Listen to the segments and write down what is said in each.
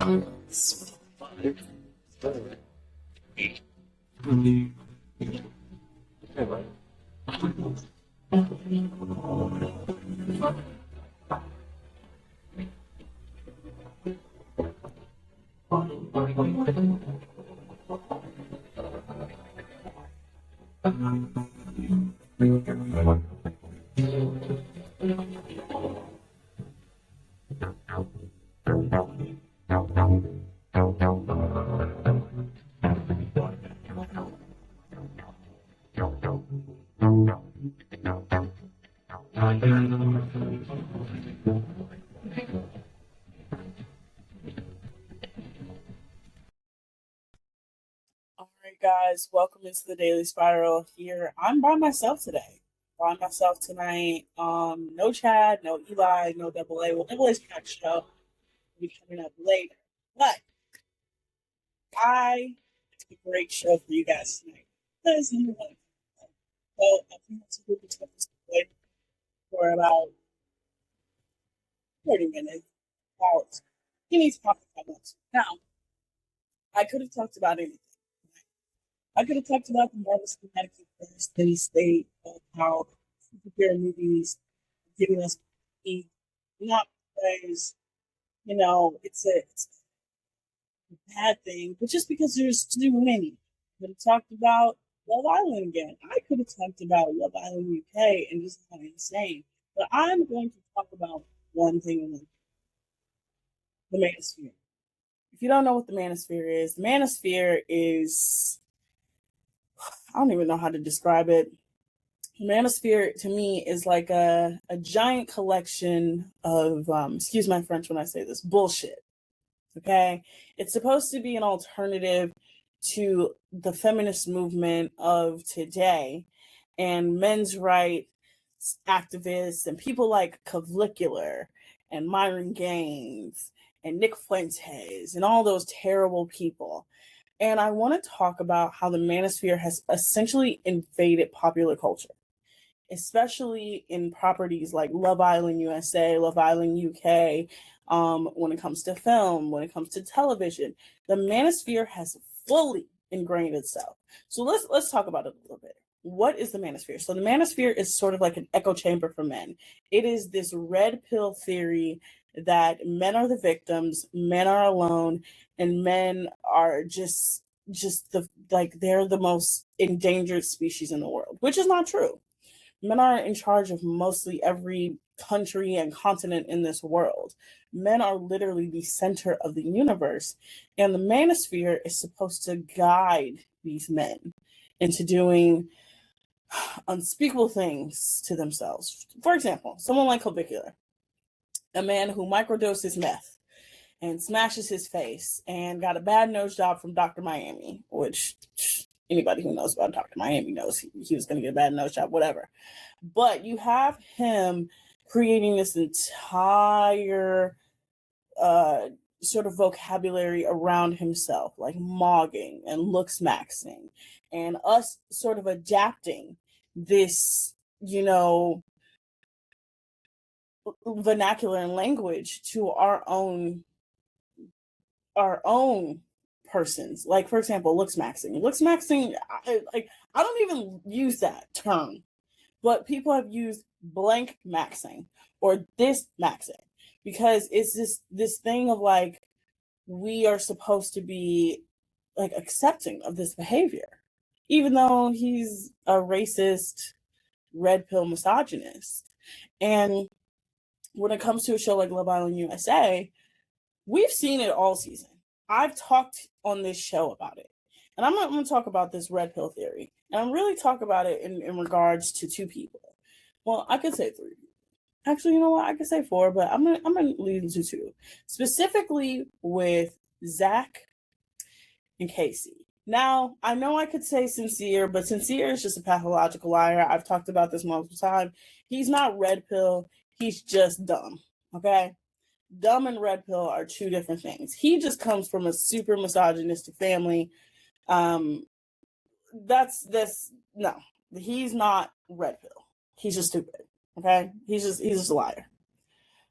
All right, guys, welcome into the Daily Spiral here. I'm by myself today. By myself tonight. No Chad, no Eli, no Double A. Well, Double A's next show will be coming up later. But I it's a great show for you guys tonight. Because you know, so I think it's a good topic for about 30 minutes. About he needs to talk about this. Now, I could have talked about anything. I could have talked about the Marvel Cinematic Universe, steady state of how superhero movies are giving us not because it's a bad thing, but just because there's too many. Could have talked about Love Island again. I could have talked about Love Island UK and just how insane. But I'm going to talk about one thing only: the Manosphere. If you don't know what the Manosphere is, the Manosphere is I don't even know how to describe it. Manosphere to me is like a giant collection of excuse my French when I say this, bullshit. Okay? It's supposed to be an alternative to the feminist movement of today and men's rights activists and people like Cavlicular and Myron Gaines and Nick Fuentes and all those terrible people. And I want to talk about how the manosphere has essentially invaded popular culture, especially in properties like Love Island USA, Love Island UK. When it comes to film, when it comes to television, the manosphere has fully ingrained itself. So let's talk about it a little bit. What is the manosphere? So the manosphere is sort of like an echo chamber for men. It is this red pill theory that men are the victims, men are alone, and men are just they're the most endangered species in the world, which is not true. Men are in charge of mostly every country and continent in this world. Men are literally the center of the universe, and the manosphere is supposed to guide these men into doing unspeakable things to themselves. For example, someone like Clavicular, a man who microdoses meth and smashes his face and got a bad nose job from Dr. Miami, which anybody who knows about Dr. Miami knows he was going to get a bad nose job, whatever. But you have him creating this entire sort of vocabulary around himself, like mogging and looks maxing, and us sort of adapting this, vernacular and language to our own persons. Like, for example, looks maxing. Looks maxing, I don't even use that term, but people have used blank maxing or this maxing because it's this thing of like we are supposed to be like accepting of this behavior, even though he's a racist, red pill misogynist. And when it comes to a show like Love Island USA, we've seen it all season. I've talked on this show about it. And I'm not going to talk about this red pill theory. And I'm really talk about it in regards to two people. Well, I could say three people. Actually, you know what? I could say four, but I'm gonna lead into two. Specifically with Zach and Casey. Now, I know I could say Sincere, but Sincere is just a pathological liar. I've talked about this multiple times. He's not red pill. He's just dumb. Okay? Dumb and red pill are two different things. He just comes from a super misogynistic family. No. He's not red pill. He's just stupid. Okay? He's just a liar.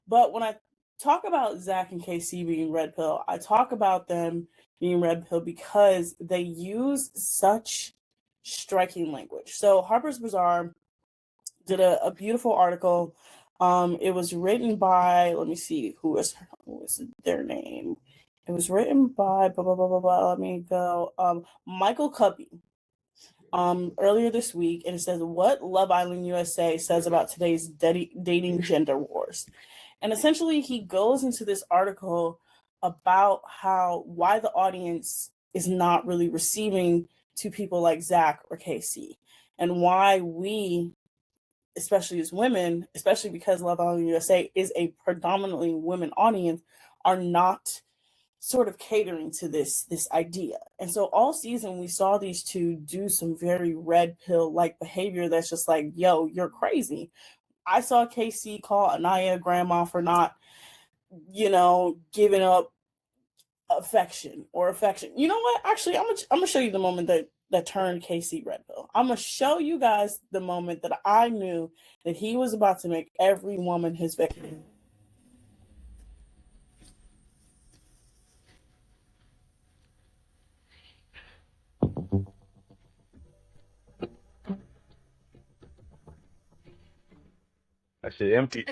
But when I talk about Zach and KC being red pill. I talk about them being red pill because they use such striking language. So Harper's Bazaar did a beautiful article. It was written by, let me see, who was their name? It was written by blah blah blah blah blah. Let me go. Michael Cubby. Earlier this week, and it says what Love Island USA says about today's dating gender wars. And essentially, he goes into this article about why the audience is not really receiving to people like Zach or Casey, and why we, especially as women, especially because Love Island USA is a predominantly women audience, are not sort of catering to this idea. And so all season we saw these two do some very red pill like behavior that's just like, yo, you're crazy. I saw KC call Anaya grandma for not, giving up affection. You know what? Actually, I'm gonna show you the moment that turned KC red pill. I'm gonna show you guys the moment that I knew that he was about to make every woman his victim. That shit empty.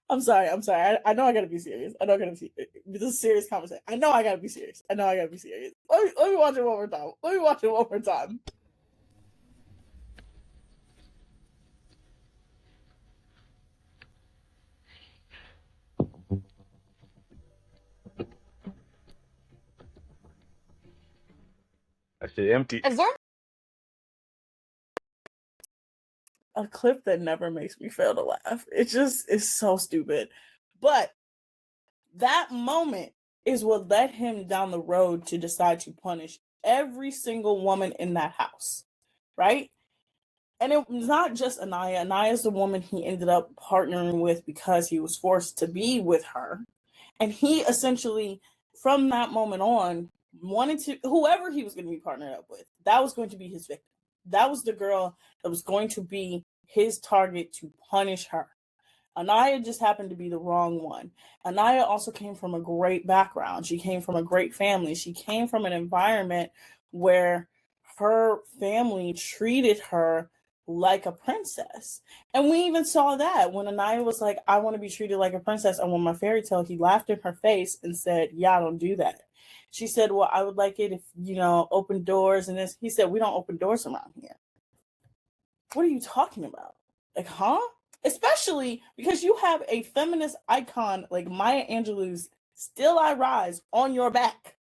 I'm sorry. I know I gotta be serious. I know I gotta be. This is a serious conversation. I know I gotta be serious. Let me watch it one more time. That shit empty. A clip that never makes me fail to laugh. It just is so stupid. But that moment is what led him down the road to decide to punish every single woman in that house, right? And it was not just Anaya. Anaya is the woman he ended up partnering with because he was forced to be with her. And he essentially, from that moment on, wanted to, whoever he was going to be partnered up with, that was going to be his victim. That was the girl that was going to be his target to punish her. Anaya just happened to be the wrong one. Anaya also came from a great background. She came from a great family. She came from an environment where her family treated her like a princess. And we even saw that when Anaya was like, I want to be treated like a princess. And when my fairy tale, he laughed in her face and said, yeah, I don't do that. She said, well, I would like it if, open doors and this. He said, we don't open doors around here. What are you talking about? Like, huh? Especially because you have a feminist icon like Maya Angelou's Still I Rise on your back.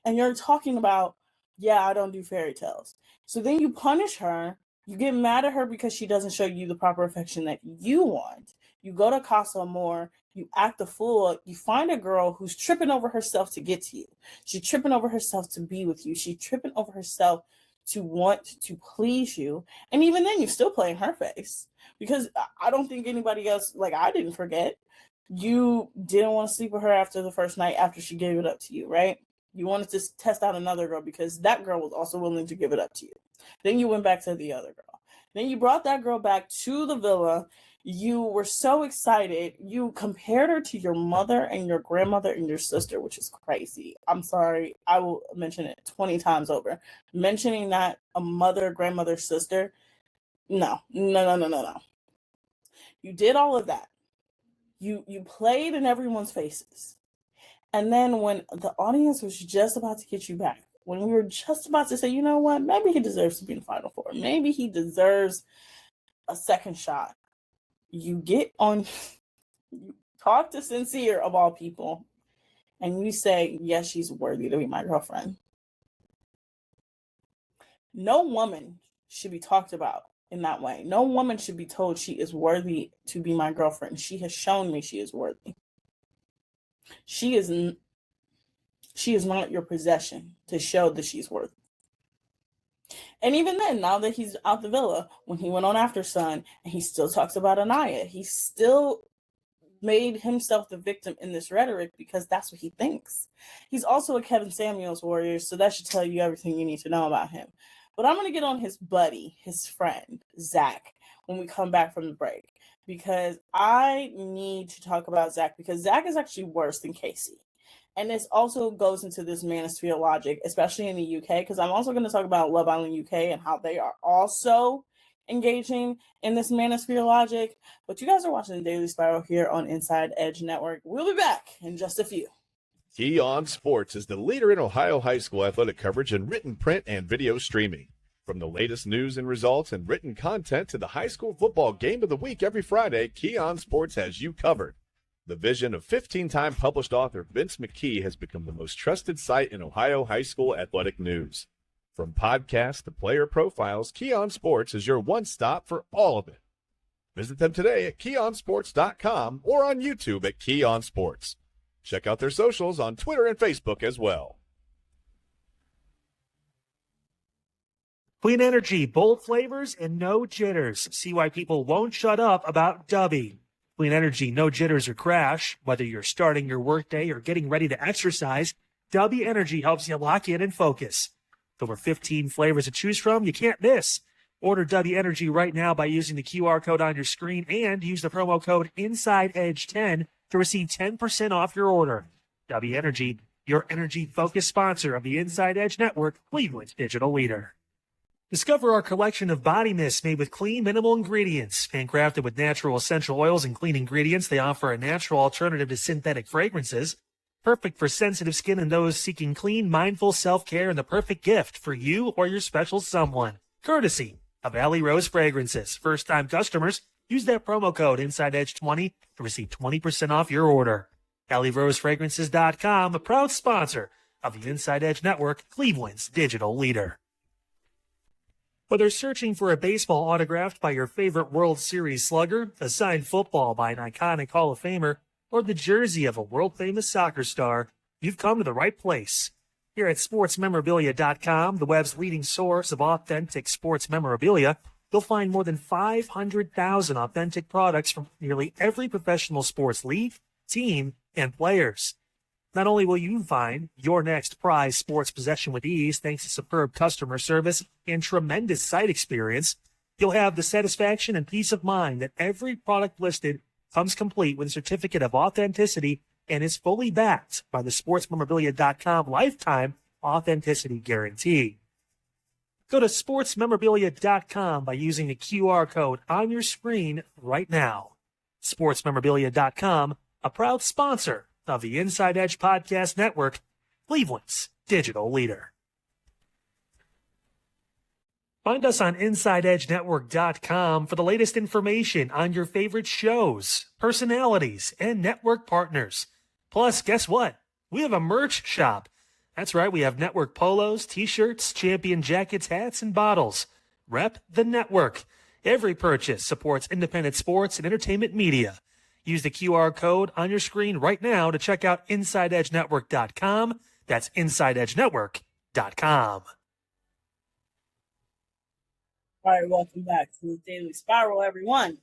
And you're talking about, yeah, I don't do fairy tales. So then you punish her. You get mad at her because she doesn't show you the proper affection that you want. You go to Casa Amor, you act a fool. You find a girl who's tripping over herself to get to you. She's tripping over herself to be with you. She's tripping over herself to want to please you. And even then, you still play in her face. Because I don't think anybody else, like I didn't forget, you didn't want to sleep with her after the first night after she gave it up to you, right? You wanted to test out another girl because that girl was also willing to give it up to you. Then you went back to the other girl. Then you brought that girl back to the villa. You were so excited. You compared her to your mother and your grandmother and your sister, which is crazy. I'm sorry. I will mention it 20 times over. Mentioning that a mother, grandmother, sister, no. You did all of that. You played in everyone's faces. And then when the audience was just about to get you back, when we were just about to say, you know what, maybe he deserves to be in the Final Four. Maybe he deserves a second shot. You get on, you talk to Sincere of all people, and you say, yes, she's worthy to be my girlfriend. No woman should be talked about in that way. No woman should be told she is worthy to be my girlfriend. She has shown me she is worthy. She is not your possession to show that she's worthy. And even then, now that he's out the villa, when he went on After Sun, and he still talks about Anaya, he still made himself the victim in this rhetoric because that's what he thinks. He's also a Kevin Samuels warrior, so that should tell you everything you need to know about him. But I'm going to get on his buddy, his friend, Zach, when we come back from the break, because I need to talk about Zach, because Zach is actually worse than Casey. And this also goes into this manosphere logic, especially in the UK, because I'm also going to talk about Love Island UK and how they are also engaging in this manosphere logic. But you guys are watching the Daily Spiral here on Inside Edge Network. We'll be back in just a few. Key Sports is the leader in Ohio high school athletic coverage in written, print, and video streaming. From the latest news and results and written content to the high school football game of the week every Friday, Key Sports has you covered. The vision of 15-time published author Vince McKee has become the most trusted site in Ohio high school athletic news. From podcasts to player profiles, Key Sports is your one-stop for all of it. Visit them today at keyonsports.com or on YouTube at Key Sports. Check out their socials on Twitter and Facebook as well. Clean energy, bold flavors, and no jitters. See why people won't shut up about Dubby. Clean energy, no jitters or crash. Whether you're starting your workday or getting ready to exercise, Dubby Energy helps you lock in and focus. With over 15 flavors to choose from, you can't miss. Order Dubby Energy right now by using the QR code on your screen and use the promo code INSIDEEDGE10 to receive 10% off your order. Dubby Energy, your energy-focused sponsor of the Inside Edge Network, Cleveland's digital leader. Discover our collection of body mists made with clean, minimal ingredients. Handcrafted with natural essential oils and clean ingredients, they offer a natural alternative to synthetic fragrances. Perfect for sensitive skin and those seeking clean, mindful self-care, and the perfect gift for you or your special someone. Courtesy of Alley Rose Fragrances. First-time customers, use that promo code INSIDEEDGE20 to receive 20% off your order. AlleyRoseFragrances.com, a proud sponsor of the Inside Edge Network, Cleveland's digital leader. Whether searching for a baseball autographed by your favorite World Series slugger, a signed football by an iconic Hall of Famer, or the jersey of a world-famous soccer star, you've come to the right place. Here at SportsMemorabilia.com, the web's leading source of authentic sports memorabilia, you'll find more than 500,000 authentic products from nearly every professional sports league, team, and players. Not only will you find your next prized sports possession with ease thanks to superb customer service and tremendous site experience, you'll have the satisfaction and peace of mind that every product listed comes complete with a certificate of authenticity and is fully backed by the SportsMemorabilia.com lifetime authenticity guarantee. Go to SportsMemorabilia.com by using the QR code on your screen right now. SportsMemorabilia.com, a proud sponsor of the Inside Edge Podcast Network, Cleveland's digital leader. Find us on InsideEdgeNetwork.com for the latest information on your favorite shows, personalities, and network partners. Plus, guess what? We have a merch shop. That's right, we have network polos, t-shirts, champion jackets, hats, and bottles. Rep the network. Every purchase supports independent sports and entertainment media. Use the QR code on your screen right now to check out InsideEdgeNetwork.com. That's InsideEdgeNetwork.com. All right, welcome back to the Daily Spiral, everyone.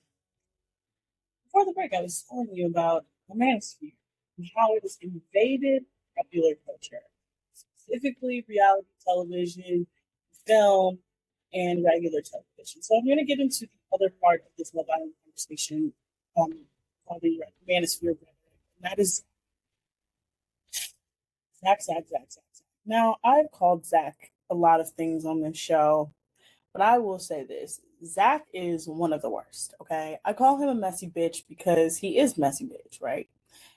Before the break, I was telling you about the manosphere and how it has invaded popular culture, specifically reality television, film, and regular television. So I'm going to get into the other part of this Love Island conversation on the manosphere, and that is Zach. Now, I've called Zach a lot of things on this show, but I will say this. Zach is one of the worst, okay? I call him a messy bitch because he is messy bitch, right?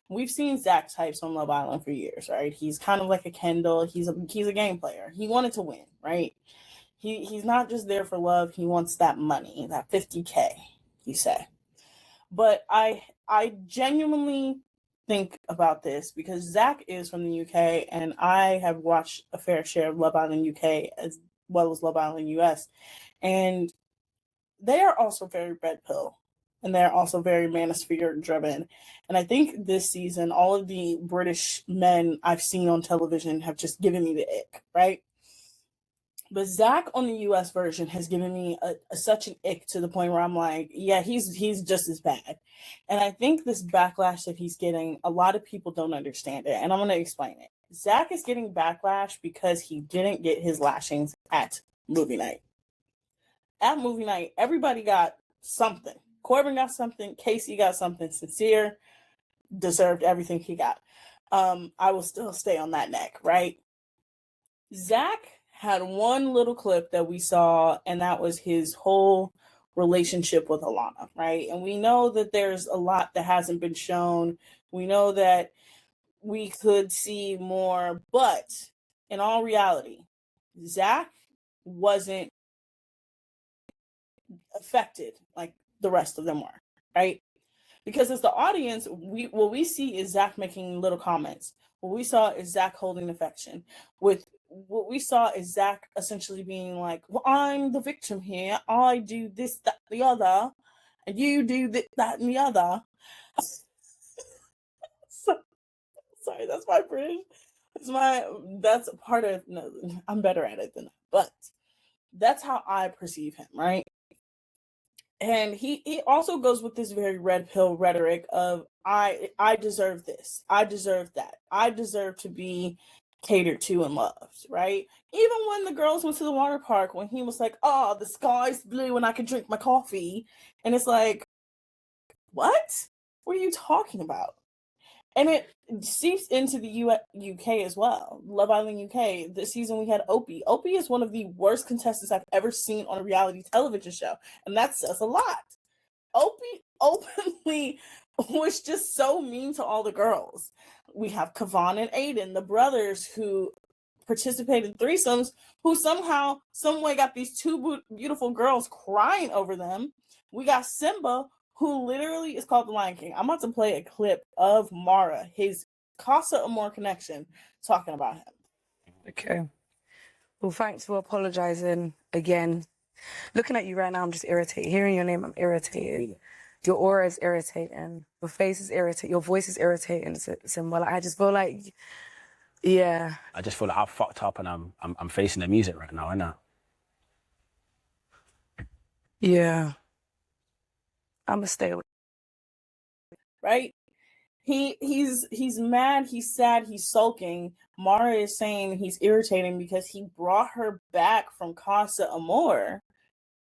We've seen Zach types on Love Island for years, right? He's kind of like a Kendall. He's a game player. He wanted to win, right? He's not just there for love. He wants that money, that 50K, you say. But I genuinely think about this because Zach is from the UK and I have watched a fair share of Love Island UK as well as Love Island US. And they are also very red pill and they're also very manosphere driven. And I think this season, all of the British men I've seen on television have just given me the ick, right? But Zach on the US version has given me such an ick to the point where I'm like, yeah, he's just as bad. And I think this backlash that he's getting, a lot of people don't understand it. And I'm going to explain it. Zach is getting backlash because he didn't get his lashings at movie night. At movie night, everybody got something. Corbin got something. Casey got something. Sincere deserved everything he got. I will still stay on that neck, right? Zach had one little clip that we saw, and that was his whole relationship with Alana, right? And we know that there's a lot that hasn't been shown. We know that we could see more, but in all reality, Zach wasn't affected like the rest of them were, right? Because as the audience, what we see is Zach making little comments. What we saw is Zach holding affection. What we saw is Zach essentially being like, well, I'm the victim here. I do this, that, the other, and you do this, that, and the other. So, sorry, that's my British. That's part of, no, I'm better at it than that. But that's how I perceive him, right? And he also goes with this very red pill rhetoric of I deserve this, I deserve that, I deserve to be catered to and loved, right? Even when the girls went to the water park, when he was like, oh, the sky's blue and I can drink my coffee, and it's like, what are you talking about? And it seeps into the UK as well. Love Island UK. This season we had Opie. Opie is one of the worst contestants I've ever seen on a reality television show. And that says a lot. Opie openly was just so mean to all the girls. We have Kavan and Aiden, the brothers who participated in threesomes, who somehow, some way got these two beautiful girls crying over them. We got Simba, who literally is called the Lion King. I'm about to play a clip of Mara, his Casa Amor connection, talking about him. Okay. Well, thanks for apologizing again. Looking at you right now, I'm just irritated. Hearing your name, I'm irritated. Your aura is irritating. Your face is irritating. Your voice is irritating. Simba. I just feel like, yeah. I just feel like I've fucked up and I'm facing the music right now, innit? Yeah. I'm gonna stay away. Right? He's mad, he's sad, he's sulking. Mara is saying he's irritating because he brought her back from Casa Amor,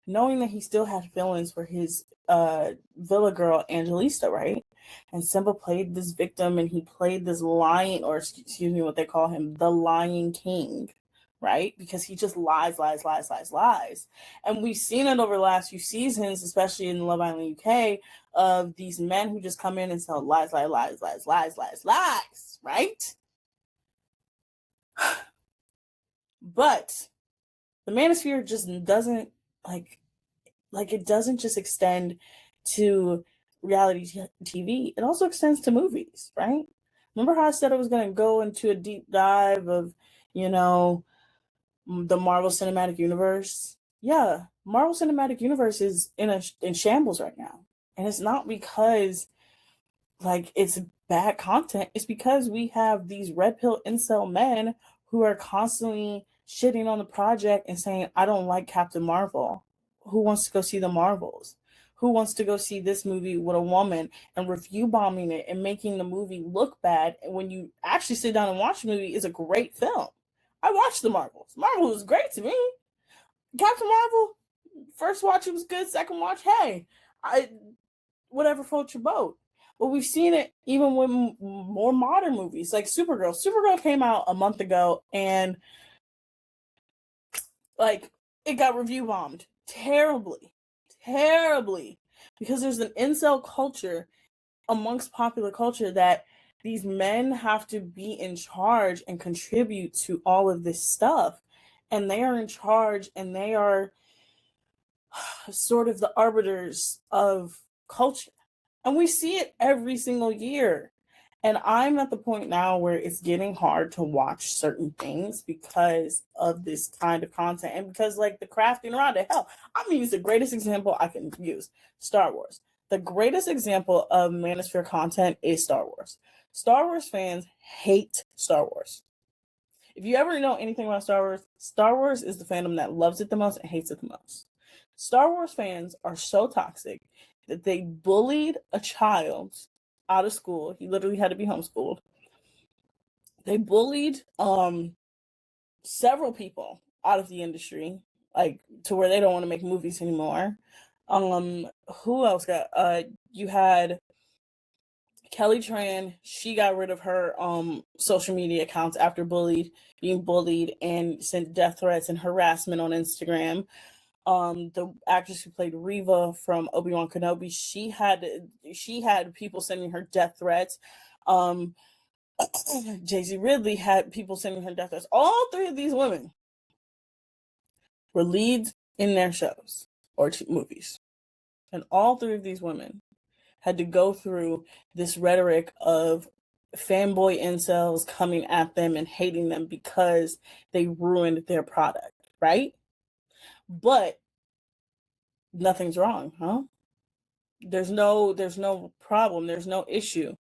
knowing that he still had feelings for his villa girl Angelista, right? And Simba played this victim, and he played this lion, or excuse me, what they call him, the Lion King, right? Because he just lies. And we've seen it over the last few seasons, especially in Love Island UK, of these men who just come in and tell lies, right? But the manosphere just doesn't like it doesn't just extend to reality TV. It also extends to movies, right? Remember how I said I was going to go into a deep dive of, the Marvel Cinematic Universe? Yeah, Marvel Cinematic Universe is in shambles right now. And it's not because it's bad content. It's because we have these red pill incel men who are constantly shitting on the project and saying, I don't like Captain Marvel. Who wants to go see the Marvels? Who wants to go see this movie with a woman, and review bombing it and making the movie look bad? And when you actually sit down and watch the movie, it's a great film. I watched the Marvels. Marvel was great to me. Captain Marvel, first watch it was good. Second watch, hey, whatever floats your boat. But we've seen it even with more modern movies like Supergirl. Supergirl came out a month ago, and it got review bombed terribly, because there's an incel culture amongst popular culture that these men have to be in charge and contribute to all of this stuff, and they are in charge, and they are sort of the arbiters of culture, and we see it every single year. And I'm at the point now where it's getting hard to watch certain things because of this kind of content, and because the crafting around it. Hell, I'm gonna use the greatest example I can use: Star Wars. The greatest example of manosphere content is Star Wars. Star Wars fans hate Star Wars. If you ever know anything about Star Wars is the fandom that loves it the most and hates it the most. Star Wars fans are so toxic that they bullied a child out of school. He literally had to be homeschooled. They bullied several people out of the industry. like to where they don't want to make movies anymore. Who else got? You had Kelly Tran. She got rid of her social media accounts after being bullied and sent death threats and harassment on Instagram. The actress who played Reva from Obi-Wan Kenobi, she had people sending her death threats. Daisy Ridley had people sending her death threats. All three of these women were leads in their shows or movies. And all three of these women had to go through this rhetoric of fanboy incels coming at them and hating them because they ruined their product, right? But nothing's wrong, huh? There's no problem. There's no issue.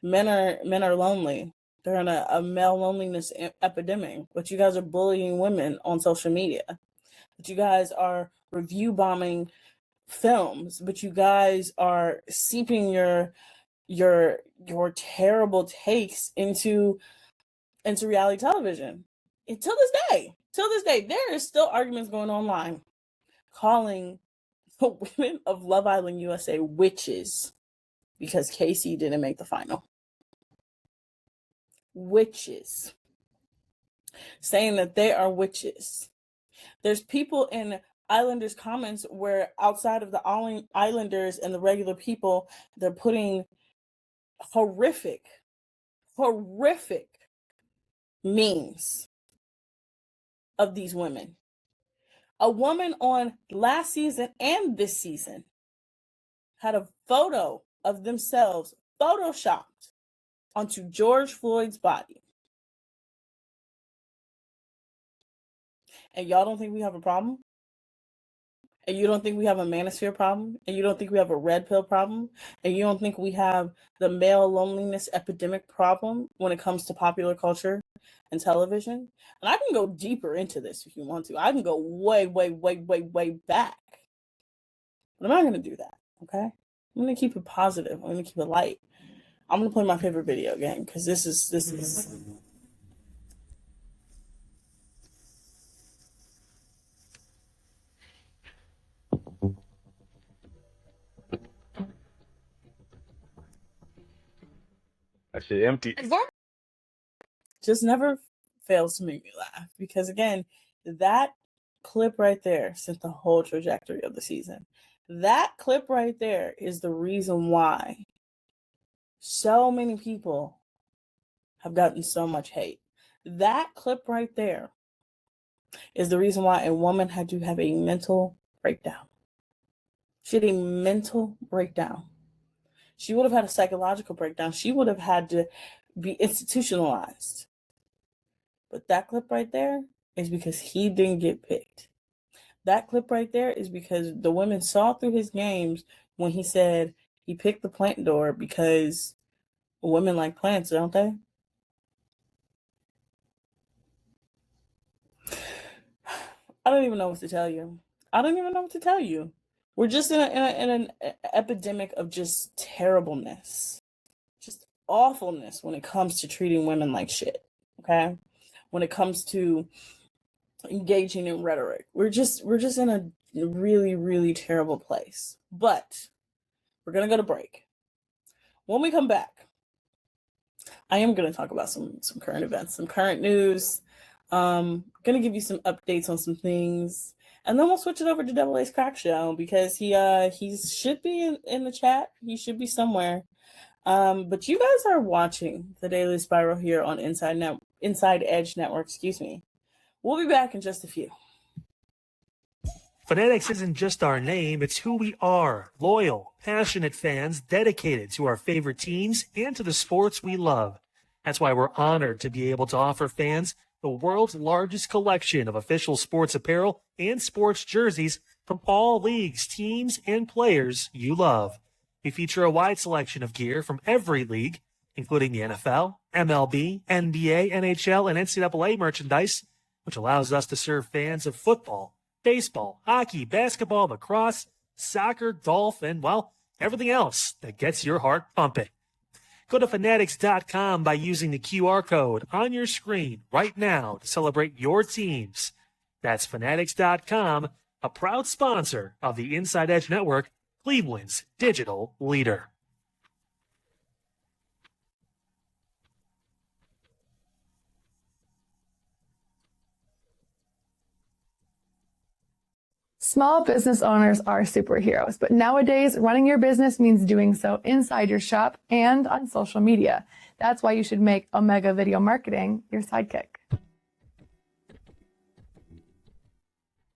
Men are lonely. They're in a male loneliness epidemic. But you guys are bullying women on social media. But you guys are review bombing films. But you guys are seeping your terrible takes into reality television. And till this day, there is still arguments going online calling the women of Love Island USA witches because Casey didn't make the final. Witches. Saying that they are witches. There's people in Islanders comments where outside of the Islanders and the regular people, they're putting horrific memes of these women. A woman on last season and this season had a photo of themselves photoshopped onto George Floyd's body. And y'all don't think we have a problem? And you don't think we have a manosphere problem? And you don't think we have a red pill problem? And you don't think we have the male loneliness epidemic problem when it comes to popular culture and television? And I can go deeper into this if you want to. I can go way back. But I'm not going to do that, okay? I'm going to keep it positive. I'm going to keep it light. I'm going to play my favorite video game because this is That shit empty. just never fails to make me laugh because again, that clip right there set the whole trajectory of the season. That clip right there is the reason why so many people have gotten so much hate. That clip right there is the reason why a woman had to have a mental breakdown. She had a mental breakdown. She would have had a psychological breakdown. She would have had to be institutionalized. But that clip right there is because he didn't get picked. That clip right there is because the women saw through his games when he said he picked the plant door because women like plants, don't they? I don't even know what to tell you. We're just in an epidemic of just terribleness, just awfulness when it comes to treating women like shit, okay? When it comes to engaging in rhetoric. We're just in a really terrible place. But we're going to go to break. When we come back, I am going to talk about some current events, some current news. Going to give you some updates on some things. And then we'll switch it over to Double A's Crack Show because he should be in the chat. He should be somewhere. But you guys are watching the Daily Spiral here on Inside Edge Network. Excuse me. We'll be back in just a few. Fanatics isn't just our name, it's who we are. Loyal, passionate fans dedicated to our favorite teams and to the sports we love. That's why we're honored to be able to offer fans the world's largest collection of official sports apparel and sports jerseys from all leagues, teams, and players you love. We feature a wide selection of gear from every league, including the NFL, MLB, NBA, NHL, and NCAA merchandise, which allows us to serve fans of football, baseball, hockey, basketball, lacrosse, soccer, golf, and, well, everything else that gets your heart pumping. Go to fanatics.com by using the QR code on your screen right now to celebrate your teams. That's Fanatics.com, a proud sponsor of the Inside Edge Network, Cleveland's digital leader. Small business owners are superheroes, but nowadays running your business means doing so inside your shop and on social media. That's why you should make Omega Video Marketing your sidekick.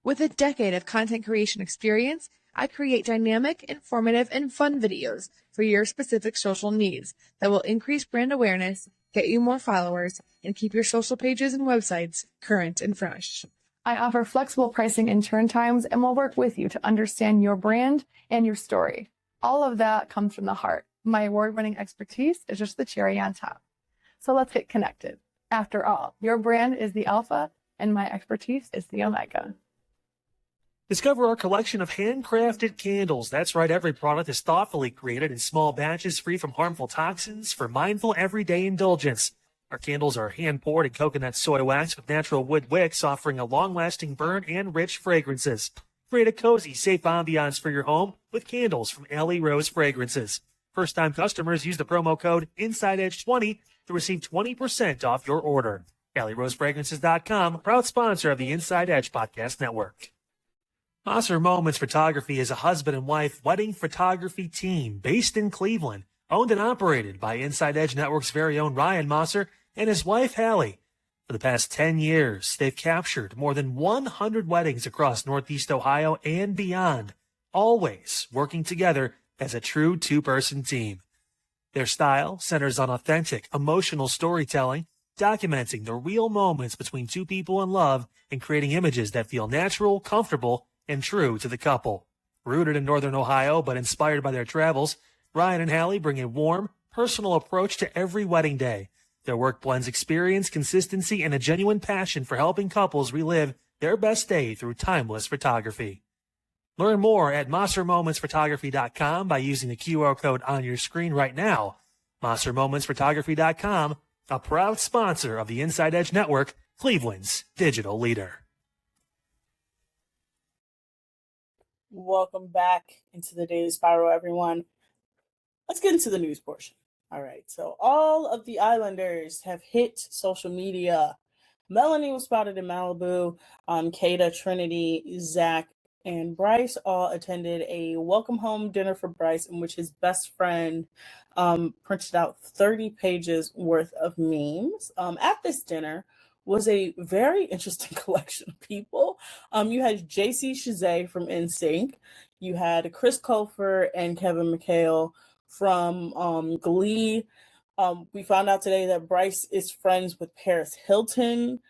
With a decade of content creation experience, I create dynamic, informative, and fun videos for your specific social needs that will increase brand awareness, get you more followers, and keep your social pages and websites current and fresh. I offer flexible pricing and turn times and will work with you to understand your brand and your story. All of that comes from the heart. My award-winning expertise is just the cherry on top. So let's get connected. After all, your brand is the alpha and my expertise is the omega. Discover our collection of handcrafted candles. That's right, every product is thoughtfully created in small batches free from harmful toxins for mindful everyday indulgence. Our candles are hand-poured in coconut soy wax with natural wood wicks, offering a long-lasting burn and rich fragrances. Create a cozy, safe ambiance for your home with candles from Alley Rose Fragrances. First-time customers use the promo code InsideEdge20 to receive 20% off your order. AlleyRoseFragrances.com, proud sponsor of the Inside Edge Podcast Network. Mosser Moments Photography is a husband and wife wedding photography team based in Cleveland, owned and operated by Inside Edge Network's very own Ryan Mosser and his wife, Hallie. For the past 10 years, they've captured more than 100 weddings across Northeast Ohio and beyond, always working together as a true two-person team. Their style centers on authentic, emotional storytelling, documenting the real moments between two people in love and creating images that feel natural, comfortable, and true to the couple. Rooted in Northern Ohio but inspired by their travels, Ryan and Hallie bring a warm, personal approach to every wedding day. Their work blends experience, consistency, and a genuine passion for helping couples relive their best day through timeless photography. Learn more at MosserMomentsPhotography.com by using the QR code on your screen right now. MosserMomentsPhotography.com, a proud sponsor of the Inside Edge Network, Cleveland's digital leader. Welcome back into the Daily Spiral, everyone. Let's get into the news portion. All right, so all of the Islanders have hit social media. Melanie was spotted in Malibu. Kata, Trinity, Zach, and Bryce all attended a welcome home dinner for Bryce, in which his best friend printed out 30 pages worth of memes. At this dinner was a very interesting collection of people. You had JC Chazet from NSYNC. You had Chris Colfer and Kevin McHale from Glee. We found out today that Bryce is friends with Paris Hilton.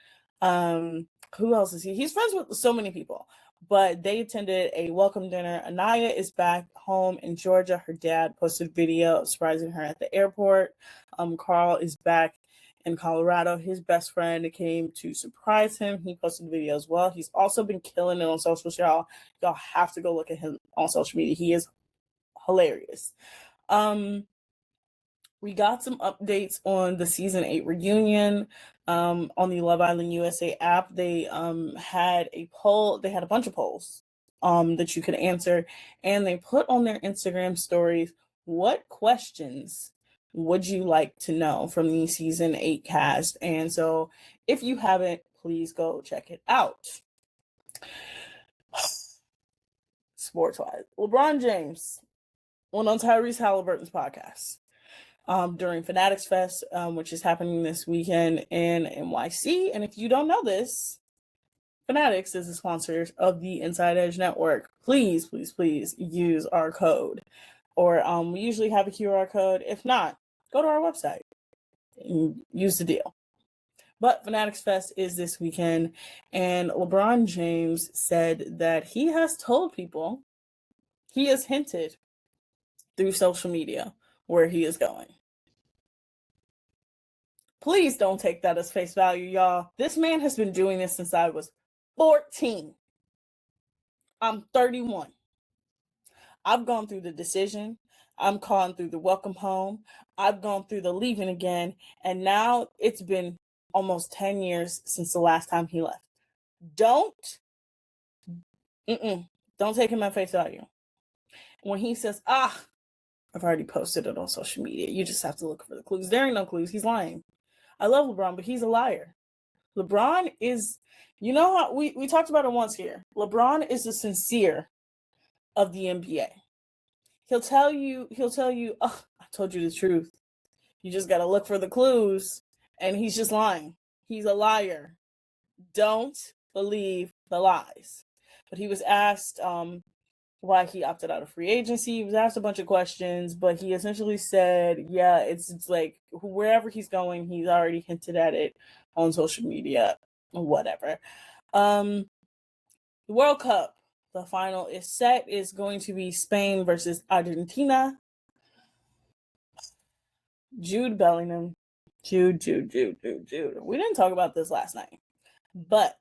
Who else is he? He's friends with so many people. But they attended a welcome dinner. Anaya is back home in Georgia. Her dad posted a video surprising her at the airport. Carl is back in Colorado. His best friend came to surprise him. He posted a video as well. He's also been killing it on social, y'all. Y'all have to go look at him on social media. He is hilarious. We got some updates on the season 8 reunion. On the Love Island USA app, they had a poll. They had a bunch of polls that you could answer, and they put on their Instagram stories, what questions would you like to know from the season 8 cast? And so if you haven't, please go check it out. Sports-wise, LeBron James went on Tyrese Halliburton's podcast during Fanatics Fest, which is happening this weekend in NYC. And if you don't know this, Fanatics is a sponsor of the Inside Edge Network. Please, please, please use our code. Or we usually have a QR code. If not, go to our website and use the deal. But Fanatics Fest is this weekend, and LeBron James said that he has told people, he has hinted through social media where he is going. Please don't take that as face value, y'all. This man has been doing this since I was 14. I'm 31. I've gone through the decision. I'm gone through the welcome home. I've gone through the leaving again. And now it's been almost 10 years since the last time he left. Don't take him at face value. When he says, I've already posted it on social media. You just have to look for the clues. There ain't no clues. He's lying. I love LeBron, but he's a liar. LeBron is, you know how we talked about it once here. LeBron is the sincere of the NBA. He'll tell you, I told you the truth. You just got to look for the clues. And he's just lying. He's a liar. Don't believe the lies. But he was asked why he opted out of free agency. He was asked a bunch of questions, but he essentially said, yeah, it's like wherever he's going, he's already hinted at it on social media, whatever. The World Cup, the final is set, is going to be Spain versus Argentina. Jude Bellingham. Jude. We didn't talk about this last night, but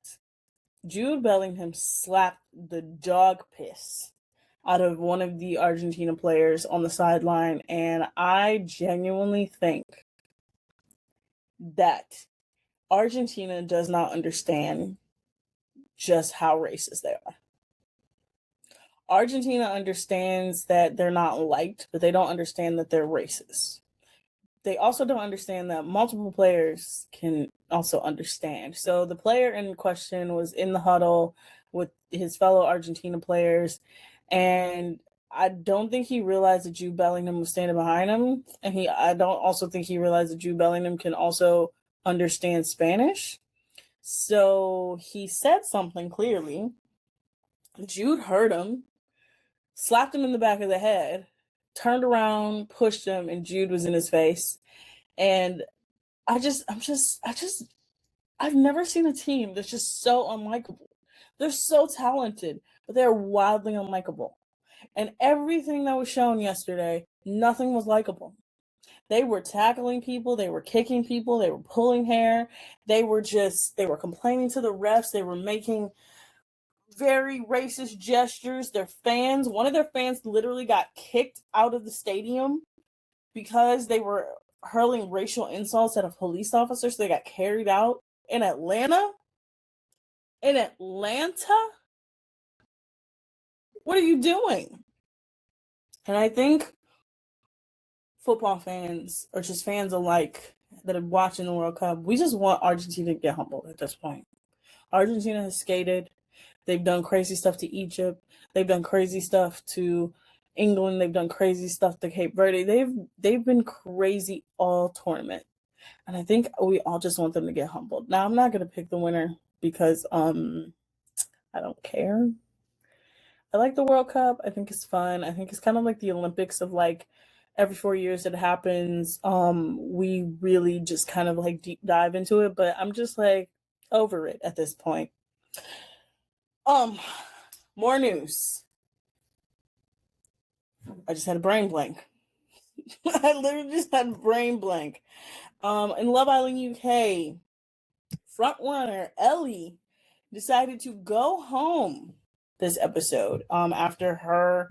Jude Bellingham slapped the dog piss out of one of the Argentina players on the sideline, and I genuinely think that Argentina does not understand just how racist they are. Argentina understands that they're not liked, but they don't understand that they're racist. They also don't understand that multiple players can also understand. So the player in question was in the huddle with his fellow Argentina players, and I don't think he realized that Jude Bellingham was standing behind him. And I don't also think he realized that Jude Bellingham can also understand Spanish. So he said something clearly. Jude heard him, slapped him in the back of the head, turned around, pushed him, and Jude was in his face. And I've never seen a team that's just so unlikable. They're so talented, but they're wildly unlikable. And everything that was shown yesterday, nothing was likable. They were tackling people, they were kicking people, they were pulling hair, they were complaining to the refs, they were making very racist gestures. One of their fans literally got kicked out of the stadium because they were hurling racial insults at a police officer, so they got carried out in Atlanta. What are you doing? And I think football fans, or just fans alike that are watching the World Cup, we just want Argentina to get humbled at this point. Argentina has skated. They've done crazy stuff to Egypt. They've done crazy stuff to England. They've done crazy stuff to Cape Verde. They've been crazy all tournament. And I think we all just want them to get humbled. Now, I'm not going to pick the winner because I don't care. I like the World Cup. I think it's fun. I think it's kind of like the Olympics of like every 4 years it happens. We really just kind of like deep dive into it, but I'm just like over it at this point. More news. I just had a brain blank. I literally just had a brain blank. In Love Island UK, frontrunner Ellie decided to go home this episode after her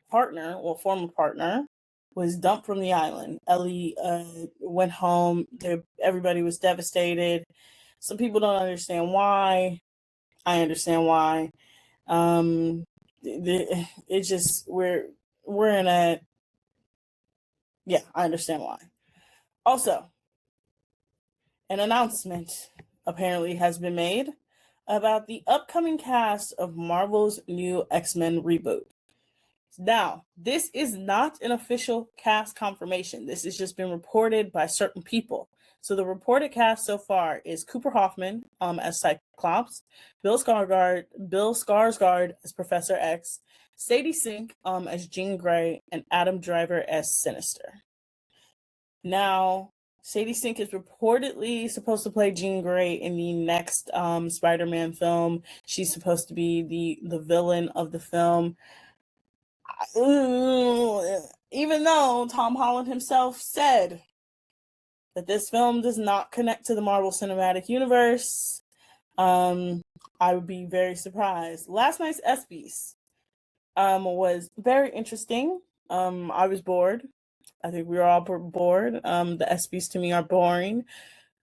former partner, was dumped from the island. Ellie went home. Everybody was devastated. Some people don't understand why. I understand why. It's just we're in a I understand why. Also, an announcement apparently has been made about the upcoming cast of Marvel's new X-Men reboot. Now, this is not an official cast confirmation. This has just been reported by certain people. So the reported cast so far is Cooper Hoffman as Cyclops, Bill Skarsgård as Professor X, Sadie Sink as Jean Grey, and Adam Driver as Sinister. Now, Sadie Sink is reportedly supposed to play Jean Grey in the next Spider-Man film. She's supposed to be the villain of the film. Even though Tom Holland himself said that this film does not connect to the Marvel Cinematic Universe, I would be very surprised. Last night's ESPYs was very interesting. I was bored. I think we were all bored. The ESPYs to me are boring.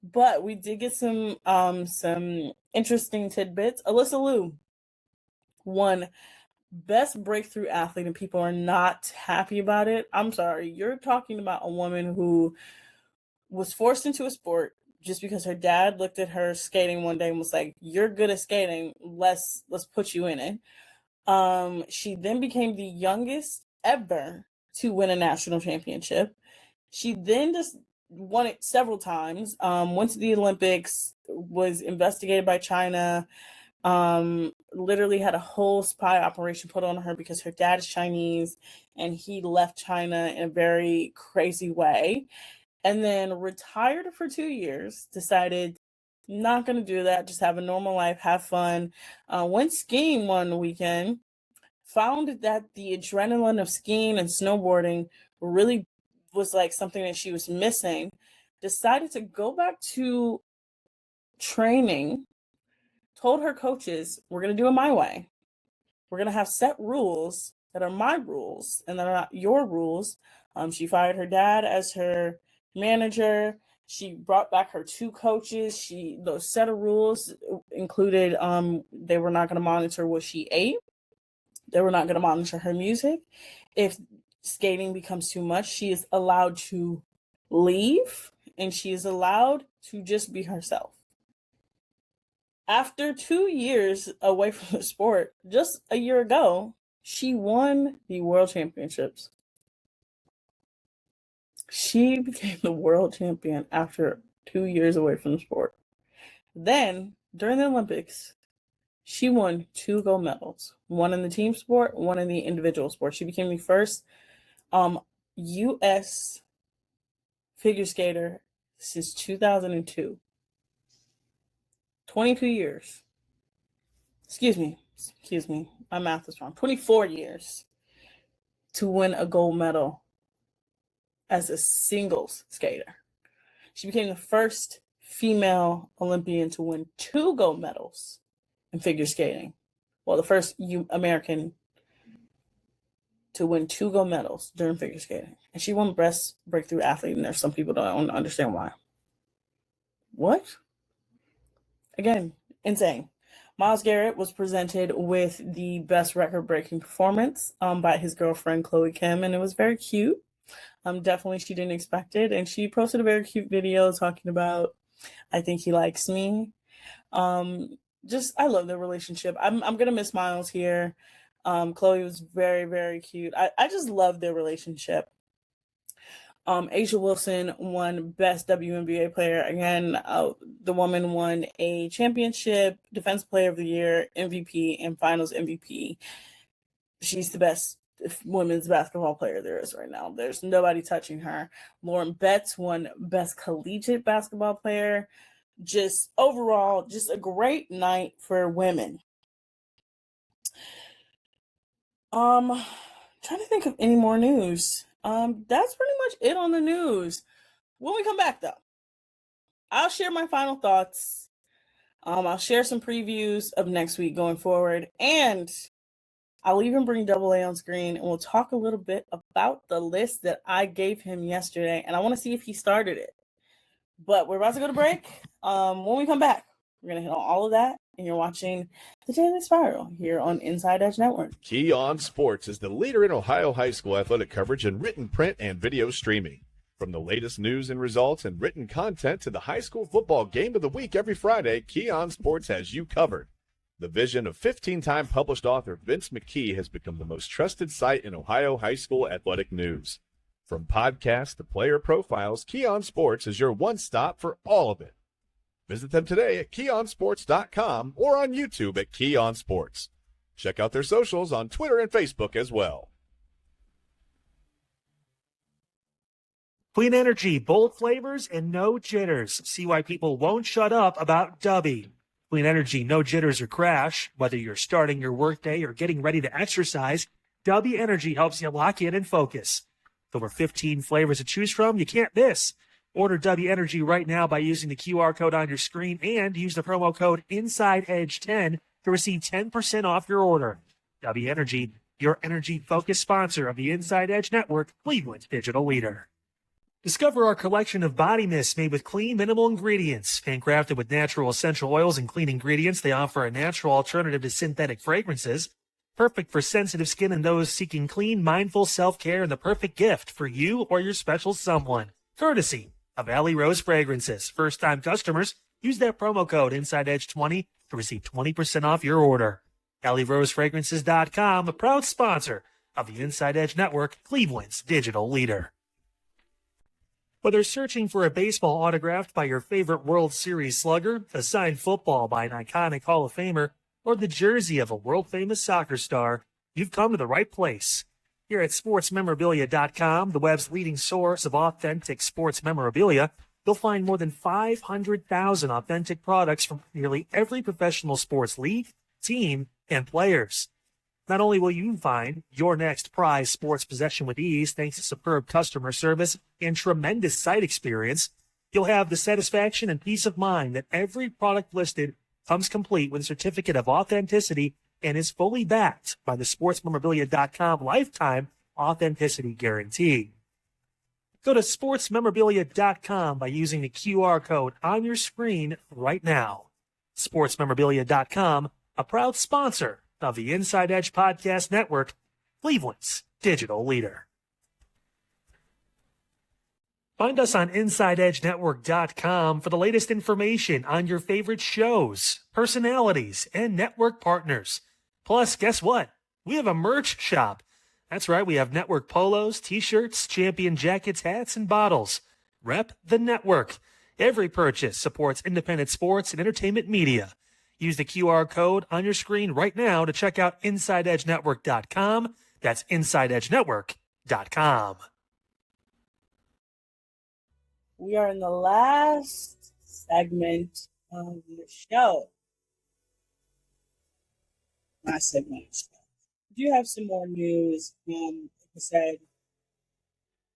But we did get some interesting tidbits. Alyssa Liu won Best Breakthrough Athlete, and people are not happy about it. I'm sorry. You're talking about a woman who was forced into a sport just because her dad looked at her skating one day and was like, "You're good at skating. Let's put you in it." She then became the youngest ever to win a national championship. She then just won it several times. Went to the Olympics, was investigated by China. Literally had a whole spy operation put on her because her dad is Chinese and he left China in a very crazy way. And then retired for 2 years, decided not going to do that, just have a normal life, have fun. Went skiing one weekend, found that the adrenaline of skiing and snowboarding really was like something that she was missing, decided to go back to training, told her coaches, we're going to do it my way. We're going to have set rules that are my rules and that are not your rules. She fired her dad as her manager. She brought back her two coaches. Those set of rules included they were not going to monitor what she ate. They were not going to monitor her music. If skating becomes too much, she is allowed to leave and she is allowed to just be herself. After 2 years away from the sport, just a year ago, she won the world championships. She became the world champion after 2 years away from the sport. Then, during the Olympics, she won 2 gold medals, one in the team sport, one in the individual sport. She became the first U.S. figure skater since 2002. 22 years. Excuse me. My math is wrong. 24 years to win a gold medal as a singles skater. She became the first female Olympian to win 2 gold medals in figure skating. Well, the first American to win 2 gold medals during figure skating. And she won Best Breakthrough Athlete, and there's some people that don't understand why. What? Again, insane. Myles Garrett was presented with the best record-breaking performance by his girlfriend, Chloe Kim, and it was very cute. Definitely she didn't expect it, and she posted a very cute video talking about, I think he likes me. I love their relationship. I'm gonna miss Myles here. Chloe was very, very cute. I just love their relationship. Asia Wilson won Best WNBA Player. Again, the woman won a championship, Defensive Player of the Year, MVP, and Finals MVP. She's the best women's basketball player there is right now. There's nobody touching her. Lauren Betts won Best Collegiate Basketball Player. Just overall, just a great night for women. Trying to think of any more news. That's pretty much it on the news. When we come back, though, I'll share my final thoughts. I'll share some previews of next week going forward, and I'll even bring Double A on screen, and we'll talk a little bit about the list that I gave him yesterday, and I want to see if he started it. But we're about to go to break. When we come back, we're going to hit on all of that, and you're watching The Daily Spiral here on Inside Edge Network. Key On Sports is the leader in Ohio high school athletic coverage in written, print, and video streaming. From the latest news and results and written content to the high school football game of the week every Friday, Key On Sports has you covered. The vision of 15-time published author Vince McKee has become the most trusted site in Ohio high school athletic news. From podcasts to player profiles, Key On Sports is your one-stop for all of it. Visit them today at keyonsports.com or on YouTube at Key On Sports. Check out their socials on Twitter and Facebook as well. Clean energy, bold flavors, and no jitters. See why people won't shut up about Dubby. Clean energy, no jitters or crash. Whether you're starting your workday or getting ready to exercise, Dubby Energy helps you lock in and focus. With over 15 flavors to choose from, you can't miss. Order Dubby Energy right now by using the QR code on your screen and use the promo code INSIDEEDGE10 to receive 10% off your order. Dubby Energy, your energy-focused sponsor of the Inside Edge Network, Cleveland's digital leader. Discover our collection of body mists made with clean, minimal ingredients. Handcrafted with natural essential oils and clean ingredients, they offer a natural alternative to synthetic fragrances. Perfect for sensitive skin and those seeking clean, mindful self-care, and the perfect gift for you or your special someone. Courtesy of Alley Rose Fragrances. First-time customers, use that promo code InsideEdge20 to receive 20% off your order. AlleyRoseFragrances.com, a proud sponsor of the Inside Edge Network, Cleveland's digital leader. Whether searching for a baseball autographed by your favorite World Series slugger, a signed football by an iconic Hall of Famer, or the jersey of a world-famous soccer star, you've come to the right place. Here at SportsMemorabilia.com, the web's leading source of authentic sports memorabilia, you'll find more than 500,000 authentic products from nearly every professional sports league, team, and players. Not only will you find your next prized sports possession with ease thanks to superb customer service and tremendous site experience, you'll have the satisfaction and peace of mind that every product listed comes complete with a certificate of authenticity and is fully backed by the SportsMemorabilia.com lifetime authenticity guarantee. Go to SportsMemorabilia.com by using the QR code on your screen right now. SportsMemorabilia.com, a proud sponsor of the Inside Edge Podcast Network, Cleveland's digital leader. Find us on InsideEdgeNetwork.com for the latest information on your favorite shows, personalities, and network partners. Plus, guess what? We have a merch shop. That's right, we have network polos, t-shirts, champion jackets, hats, and bottles. Rep the network. Every purchase supports independent sports and entertainment media. Use the QR code on your screen right now to check out InsideEdgeNetwork.com. That's InsideEdgeNetwork.com. We are in the last segment of the show. Last segment of the show. We do have some more news. Like I said,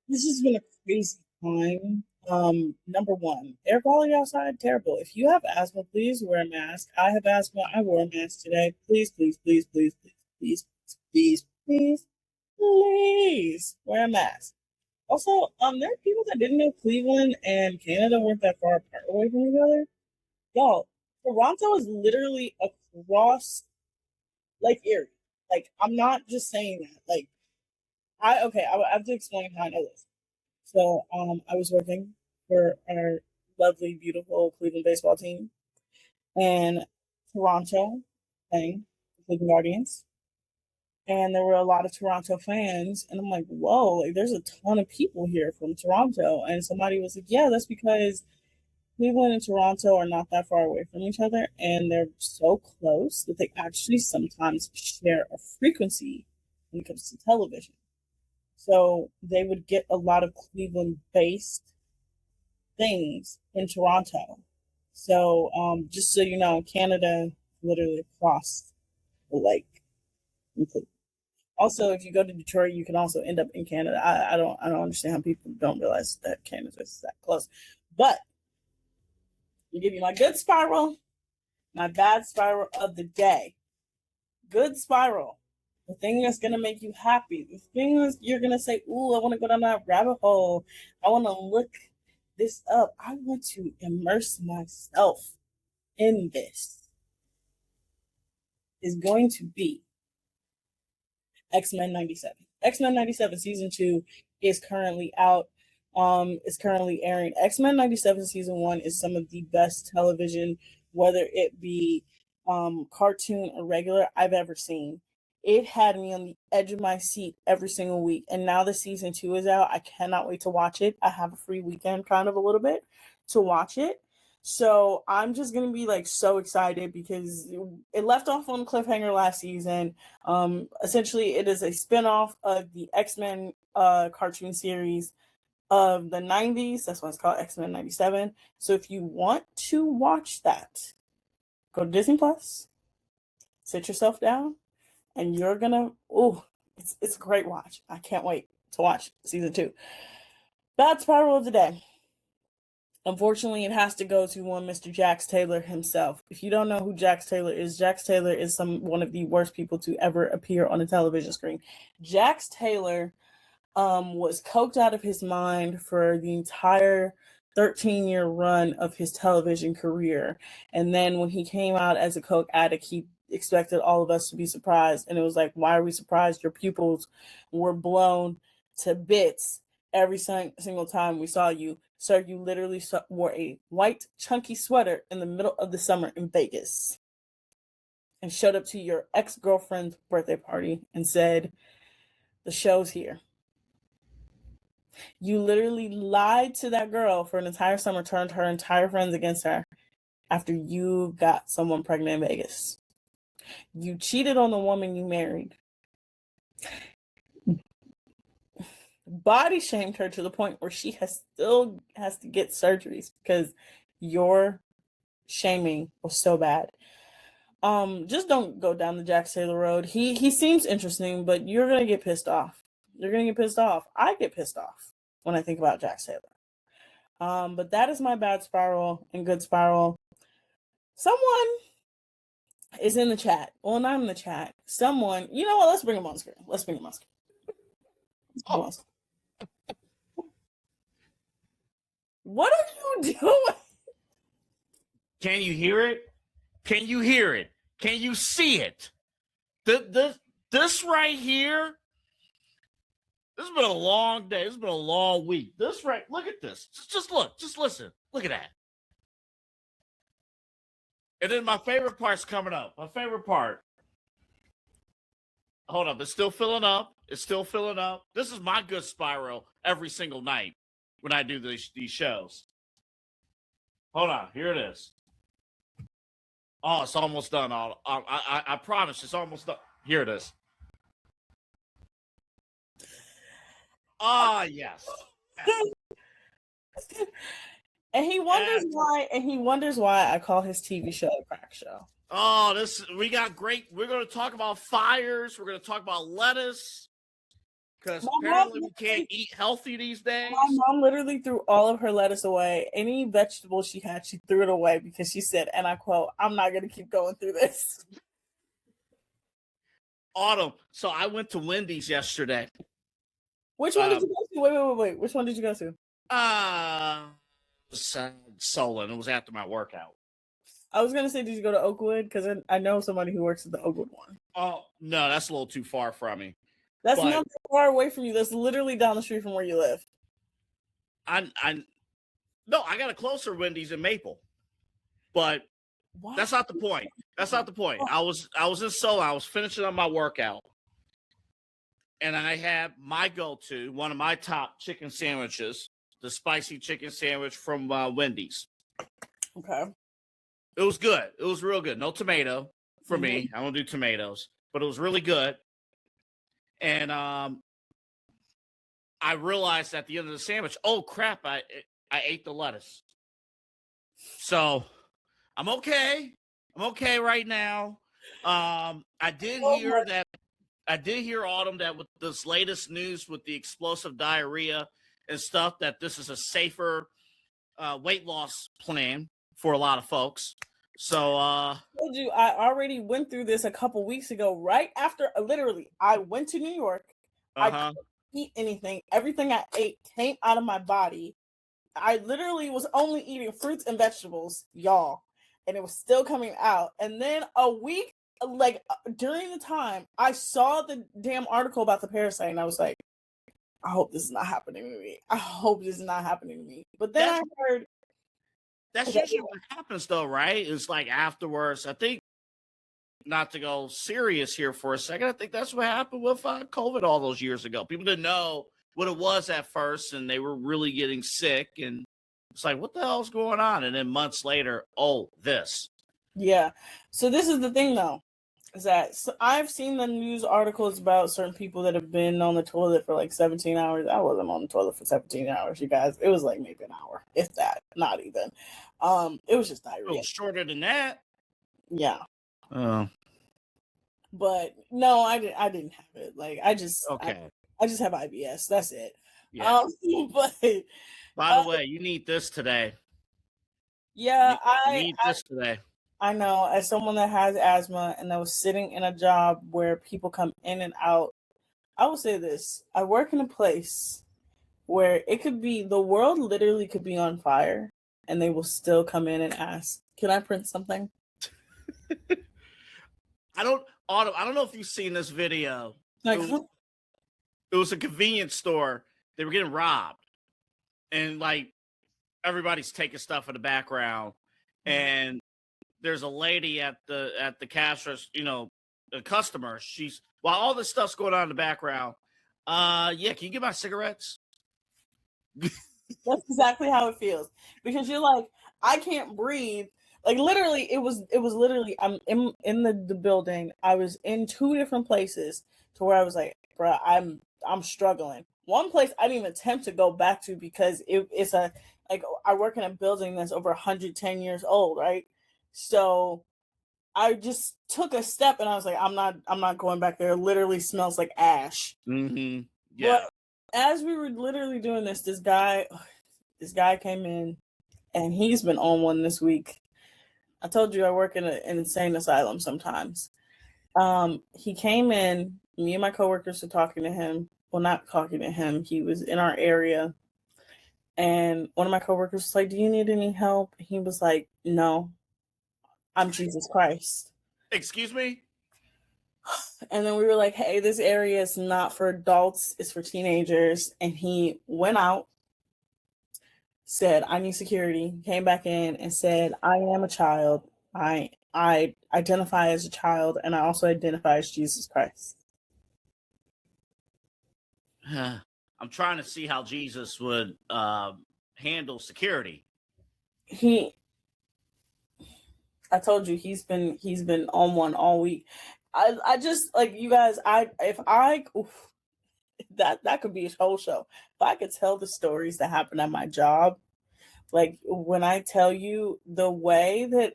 this has been a crazy time. Number one, air quality outside, terrible. If you have asthma, please wear a mask. I have asthma. I wore a mask today. Please, please, please, please, please, please, please, please, please wear a mask. Also, there are people that didn't know Cleveland and Canada weren't that far apart away from each other. Y'all, Toronto is literally across Lake Erie. Like, I'm not just saying that. Like, I have to explain how I know this. So, I was working for our lovely, beautiful Cleveland baseball team, and Toronto playing the Cleveland Guardians. And there were a lot of Toronto fans, and I'm like, whoa, like there's a ton of people here from Toronto. And somebody was like, yeah, that's because Cleveland and Toronto are not that far away from each other, and they're so close that they actually sometimes share a frequency when it comes to television. So they would get a lot of Cleveland-based things in Toronto. So just so you know, Canada literally across the lake. Also, if you go to Detroit, you can also end up in Canada. I don't understand how people don't realize that Canada is that close. But I'll give you my good spiral, my bad spiral of the day. Good spiral. The thing that's going to make you happy. The thing that you're going to say, ooh, I want to go down that rabbit hole. I want to look this up. I want to immerse myself in this. Is going to be X-Men 97. X-Men 97 season 2 is currently out. Is currently airing. X-Men 97 season 1 is some of the best television, whether it be cartoon or regular, I've ever seen. It had me on the edge of my seat every single week. And now the season 2 is out. I cannot wait to watch it. I have a free weekend kind of a little bit to watch it. So I'm just going to be like so excited because it left off on a cliffhanger last season. Essentially, it is a spinoff of the X-Men cartoon series of the 90s. That's why it's called X-Men 97. So if you want to watch that, go to Disney Plus, sit yourself down, and you're gonna, it's a great watch. I can't wait to watch season 2. Bad spiral of the day. Unfortunately, it has to go to one Mr. Jax Taylor himself. If you don't know who Jax Taylor is one of the worst people to ever appear on a television screen. Jax Taylor was coked out of his mind for the entire 13-year run of his television career. And then when he came out as a coke addict, he expected all of us to be surprised. And it was like, why are we surprised? Your pupils were blown to bits every single time we saw you. Sir, you literally wore a white, chunky sweater in the middle of the summer in Vegas and showed up to your ex-girlfriend's birthday party and said, the show's here. You literally lied to that girl for an entire summer, turned her entire friends against her after you got someone pregnant in Vegas. You cheated on the woman you married. Body shamed her to the point where she still has to get surgeries because your shaming was so bad. Just don't go down the Jack Taylor road. He seems interesting, but you're gonna get pissed off. You're gonna get pissed off. I get pissed off when I think about Jack Taylor. But that is my bad spiral and good spiral. Someone is in the chat. Well, not in the chat. Someone, you know what? Let's bring him on screen. Let's bring him on screen. What are you doing? Can you hear it? Can you hear it? Can you see it? This right here, this has been a long day. This has been a long week. This right, look at this. Just look, just listen. Look at that. And then my favorite part's coming up. My favorite part. Hold up, it's still filling up. It's still filling up. This is my good spiral every single night when I do these shows. Hold on, here it is. Oh, it's almost done. I promise it's almost done. Here it is. Ah, yes. And he wonders why. And he wonders why I call his TV show a crack show. Oh, we got great. We're going to talk about fires. We're going to talk about lettuce because apparently we can't eat healthy these days. My mom literally threw all of her lettuce away. Any vegetable she had, she threw it away because she said, and I quote, "I'm not going to keep going through this." Autumn. So I went to Wendy's yesterday. Which one did you go to? Wait. Which one did you go to? Solon. It was after my workout. I was gonna say, did you go to Oakwood? Because I know somebody who works at the Oakwood one. Oh no, that's a little too far from me. That's not that far away from you. That's literally down the street from where you live. No, I got a closer Wendy's in Maple, but that's not the point. That's not the point. I was in Solon. I was finishing up my workout, and I had my go-to, one of my top chicken sandwiches, the spicy chicken sandwich from Wendy's. Okay. It was good. It was real good. No tomato for me. I don't do tomatoes, but it was really good. And I realized at the end of the sandwich, oh crap, I ate the lettuce. So I'm okay. I'm okay right now. I did hear Autumn that with this latest news with the explosive diarrhea and stuff, that this is a safer weight loss plan for a lot of folks. So I told you I already went through this a couple weeks ago, right after literally I went to New York. I couldn't eat anything. Everything I ate came out of my body. I literally was only eating fruits and vegetables, y'all, and it was still coming out. And then a week, like during the time, I saw the damn article about the parasite, and I was like, I hope this is not happening to me. I hope this is not happening to me. But then I heard. That's usually what happens, though, right? It's like afterwards. I think, not to go serious here for a second, I think that's what happened with COVID all those years ago. People didn't know what it was at first, and they were really getting sick. And it's like, what the hell's going on? And then months later, oh, this. Yeah. So this is the thing, though, is that I've seen the news articles about certain people that have been on the toilet for like 17 hours. I wasn't on the toilet for 17 hours, you guys. It was like maybe an hour, if that, not even. It was just diarrhea. A little shorter than that. Yeah. Oh. But no, I didn't have it. Like I just I just have IBS. That's it. Yeah. But by the way, you need this today. Yeah, you need this today. I know, as someone that has asthma and that was sitting in a job where people come in and out I will say this. I work in a place where it could be, the world literally could be on fire and they will still come in and ask, can I print something? Autumn, I don't know if you've seen this video. Like, It was a convenience store. They were getting robbed. And like everybody's taking stuff in the background. And there's a lady at the cash register, you know, a customer. She's, while all this stuff's going on in the background, yeah, can you get my cigarettes? that's exactly how it feels. Because you're like, I can't breathe. Like literally, it was literally, I'm in the building. I was in 2 different places to where I was like, bro, I'm struggling. One place I didn't even attempt to go back to because it's a, like, I work in a building that's over 110 years old, right? So I just took a step and I was like, I'm not going back there. It literally smells like ash. Mm-hmm. Yeah. But as we were literally doing this, this guy came in and he's been on one this week. I told you I work in an insane asylum sometimes. He came in, me and my coworkers were talking to him. Well, not talking to him. He was in our area. And one of my coworkers was like, do you need any help? He was like, no, I'm Jesus Christ. Excuse me? And then we were like, hey, this area is not for adults, it's for teenagers. And he went out, said, I need security, came back in and said, I am a child. I identify as a child, and I also identify as Jesus Christ. I'm trying to see how Jesus would handle security. I told you he's been on one all week. I just, like, you guys, that could be a whole show. If I could tell the stories that happen at my job, like when I tell you the way that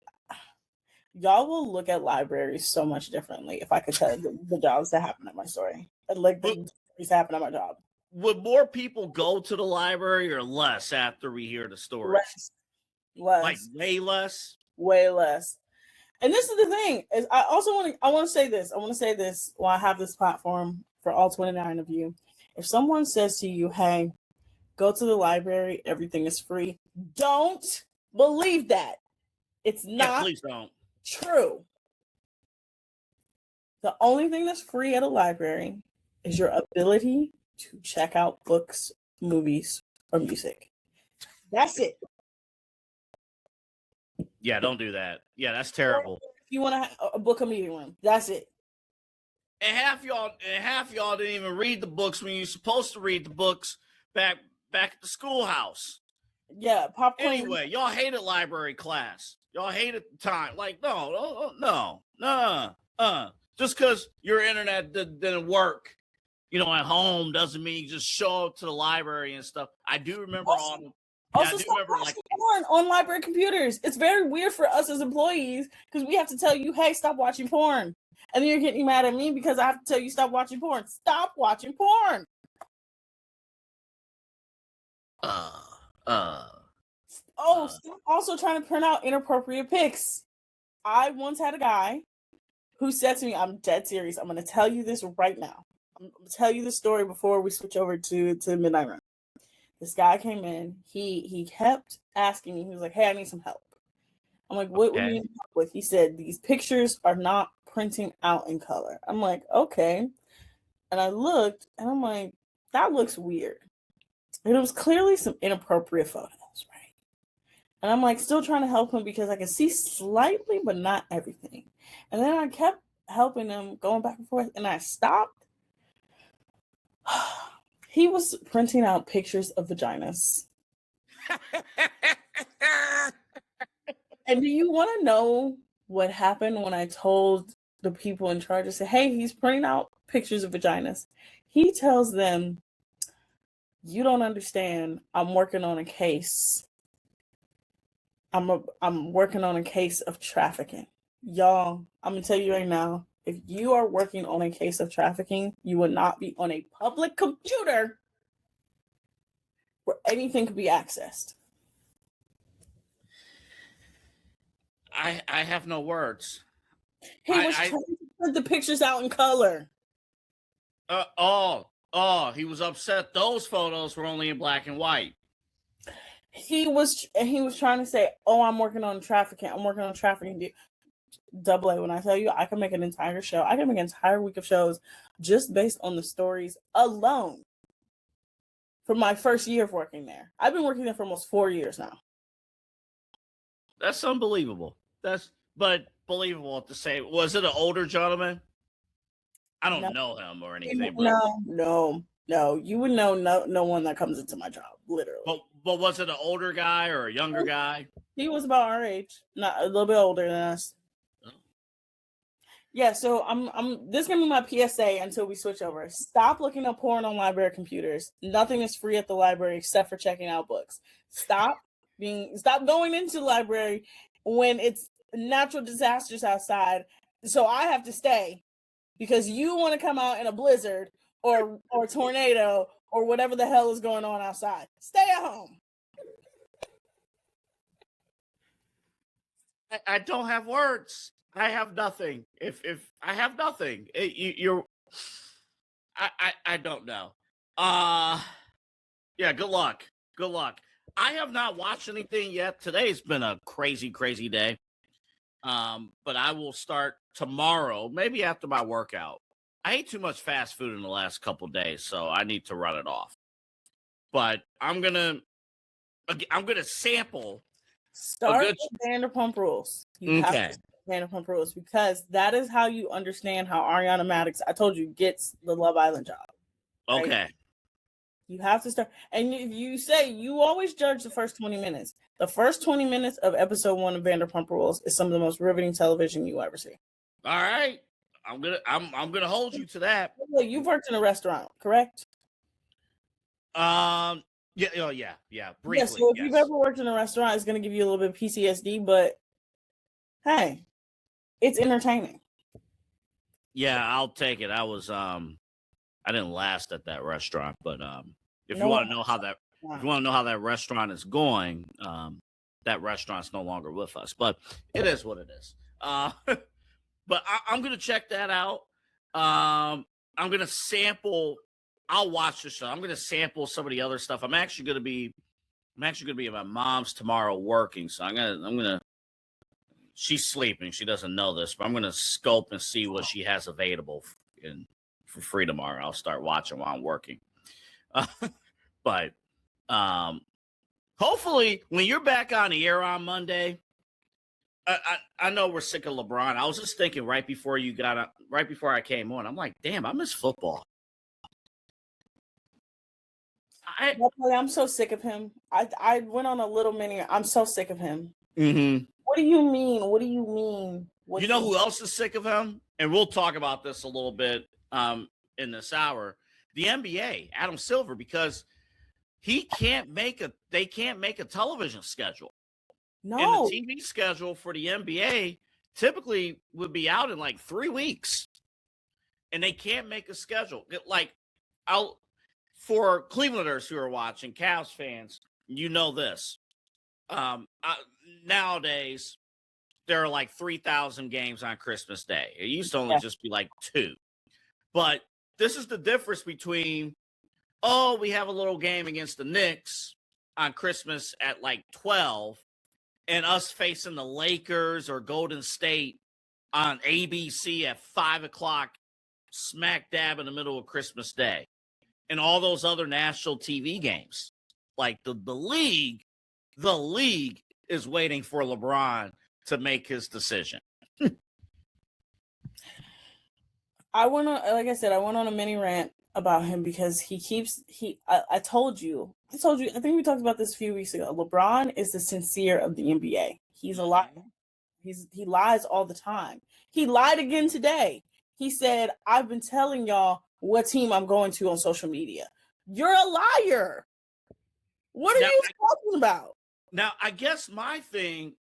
y'all will look at libraries so much differently if I could tell the jobs that happen at my story. Like the stories that happen at my job. Would more people go to the library or less after we hear the stories? Less. Like way less? Way less. And this is the thing, is I want to say this. I want to say this while I have this platform for all 29 of you. If someone says to you, hey, go to the library, everything is free, don't believe that. It's not please don't. True. The only thing that's free at a library is your ability to check out books, movies, or music. That's it. Yeah, don't do that. Yeah, that's terrible. If you want to book a meeting room, that's it. And half y'all didn't even read the books when you're supposed to read the books back at the schoolhouse. Yeah, popcorn. Anyway, y'all hated library class. Y'all hated the time. Like, no. Just because your internet didn't work, you know, at home doesn't mean you just show up to the library and stuff. I do remember Also, stop watching porn on library computers. It's very weird for us as employees because we have to tell you, hey, stop watching porn. And then you're getting mad at me because I have to tell you stop watching porn. Stop watching porn. Stop also trying to print out inappropriate pics. I once had a guy who said to me, I'm dead serious. I'm going to tell you this right now. I'm going to tell you the story before we switch over to Midnight Run. This guy came in. He kept asking me. He was like, hey, I need some help. I'm like, what do you need help with? He said, these pictures are not printing out in color. I'm like, okay. And I looked, and I'm like, that looks weird. And it was clearly some inappropriate photos, right? And I'm like, still trying to help him because I can see slightly, but not everything. And then I kept helping him, going back and forth, and I stopped. He was printing out pictures of vaginas. And do you want to know what happened when I told the people in charge? I said, hey, he's printing out pictures of vaginas. He tells them, you don't understand. I'm working on a case. I'm working on a case of trafficking. Y'all, I'm going to tell you right now, if you are working on a case of trafficking, you will not be on a public computer where anything could be accessed. I have no words. He was trying to put the pictures out in color. He was upset. Those photos were only in black and white. He was trying to say, "Oh, I'm working on trafficking. I'm working on trafficking." Double A, when I tell you, I can make an entire show. I can make an entire week of shows just based on the stories alone from my first year of working there. I've been working there for almost 4 years now. That's unbelievable. But believable at the same. Was it an older gentleman? I don't know him or anything. No. You would know no one that comes into my job, literally. But was it an older guy or a younger guy? He was about our age, not a little bit older than us. Yeah, so this is gonna be my PSA until we switch over. Stop looking up porn on library computers. Nothing is free at the library except for checking out books. Stop going into the library when it's natural disasters outside. So I have to stay because you want to come out in a blizzard or tornado or whatever the hell is going on outside. Stay at home. I don't have words. I have nothing. If I have nothing, I don't know. Yeah. Good luck. I have not watched anything yet. Today's been a crazy day. But I will start tomorrow, maybe after my workout. I ate too much fast food in the last couple of days, so I need to run it off. But I'm gonna sample. Start with Vanderpump Rules. You have to start with Vanderpump Rules because that is how you understand how Ariana Madix, I told you, gets the Love Island job. Right? Okay. You have to start. And if you say, you always judge the first 20 minutes. The first 20 minutes of episode 1 of Vanderpump Rules is some of the most riveting television you ever see. All right. I'm gonna hold you to that. You've worked in a restaurant, correct? Yeah. Briefly. So if you've ever worked in a restaurant, it's going to give you a little bit of PTSD, but hey, it's entertaining. Yeah, I'll take it. I didn't last at that restaurant, but if you want to know how that restaurant is going, that restaurant's no longer with us. But it is what it is. But I'm gonna check that out. I'm gonna sample. I'll watch the show. I'm gonna sample some of the other stuff. I'm actually gonna be at my mom's tomorrow working, so I'm gonna. She's sleeping. She doesn't know this, but I'm gonna scope and see what she has available for free tomorrow. I'll start watching while I'm working. But hopefully, when you're back on the air on Monday, I know we're sick of LeBron. I was just thinking right before I came on, I'm like, damn, I miss football. I'm so sick of him. I went on a little mini. I'm so sick of him. Mm-hmm. What do you mean? You know who else is sick of him? And we'll talk about this a little bit in this hour. The NBA, Adam Silver, because they can't make a television schedule. No. And the TV schedule for the NBA typically would be out in like 3 weeks. And they can't make a schedule. For Clevelanders who are watching, Cavs fans, you know this. Nowadays, there are like 3,000 games on Christmas Day. It used to only just be like 2. But this is the difference between, we have a little game against the Knicks on Christmas at like 12 and us facing the Lakers or Golden State on ABC at 5 o'clock, smack dab in the middle of Christmas Day. And all those other national TV games. Like the league is waiting for LeBron to make his decision. I went on a mini rant about him because I told you, I think we talked about this a few weeks ago. LeBron is the sincere of the NBA. He's a liar. He lies all the time. He lied again today. He said, I've been telling y'all what team I'm going to on social media. You're a liar. What are you talking about? Now, I guess my thing,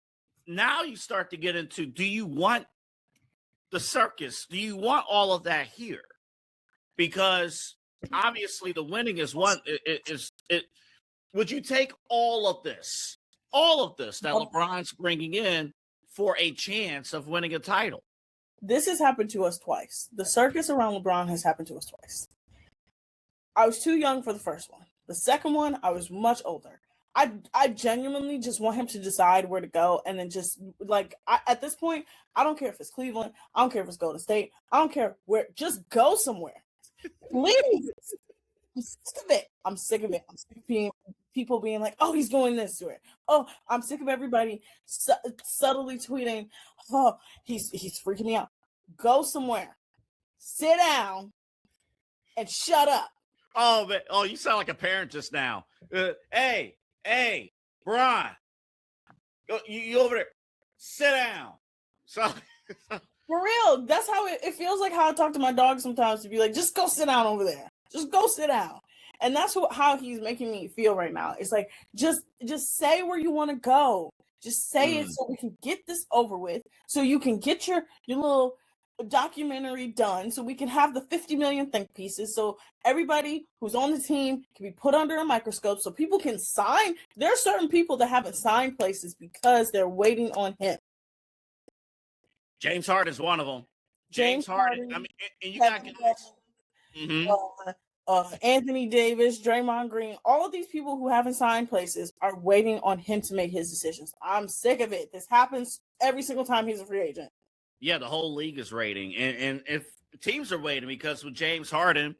now you start to get into, do you want the circus? Do you want all of that here? Because obviously the winning is one. Would you take all of this that LeBron's bringing in for a chance of winning a title? This has happened to us twice. The circus around LeBron has happened to us twice. I was too young for the first one. The second one, I was much older. I genuinely just want him to decide where to go, and then just like at this point, I don't care if it's Cleveland, I don't care if it's Golden State, I don't care where. Just go somewhere, please. I'm sick of it. I'm sick of it. I'm sick of people being like, "Oh, he's going this way." Oh, I'm sick of everybody subtly tweeting, "Oh, he's freaking me out." Go somewhere, sit down, and shut up. Oh, man. Oh, you sound like a parent just now. Hey, Brian, you over there? Sit down. So. For real, that's how it feels like how I talk to my dog sometimes, to be like, just go sit down over there. Just go sit down. And that's how he's making me feel right now. It's like, just say where you want to go. Just say it so we can get this over with, so you can get your little documentary done, so we can have the 50 million think pieces, so everybody who's on the team can be put under a microscope, so people can sign. There are certain people that haven't signed places because they're waiting on him. James Harden's one of them. James Harden. I mean, and you got Anthony Davis, Draymond Green, all of these people who haven't signed places are waiting on him to make his decisions. I'm sick of it. This happens every single time he's a free agent. Yeah, the whole league is waiting, and if teams are waiting, because with James Harden,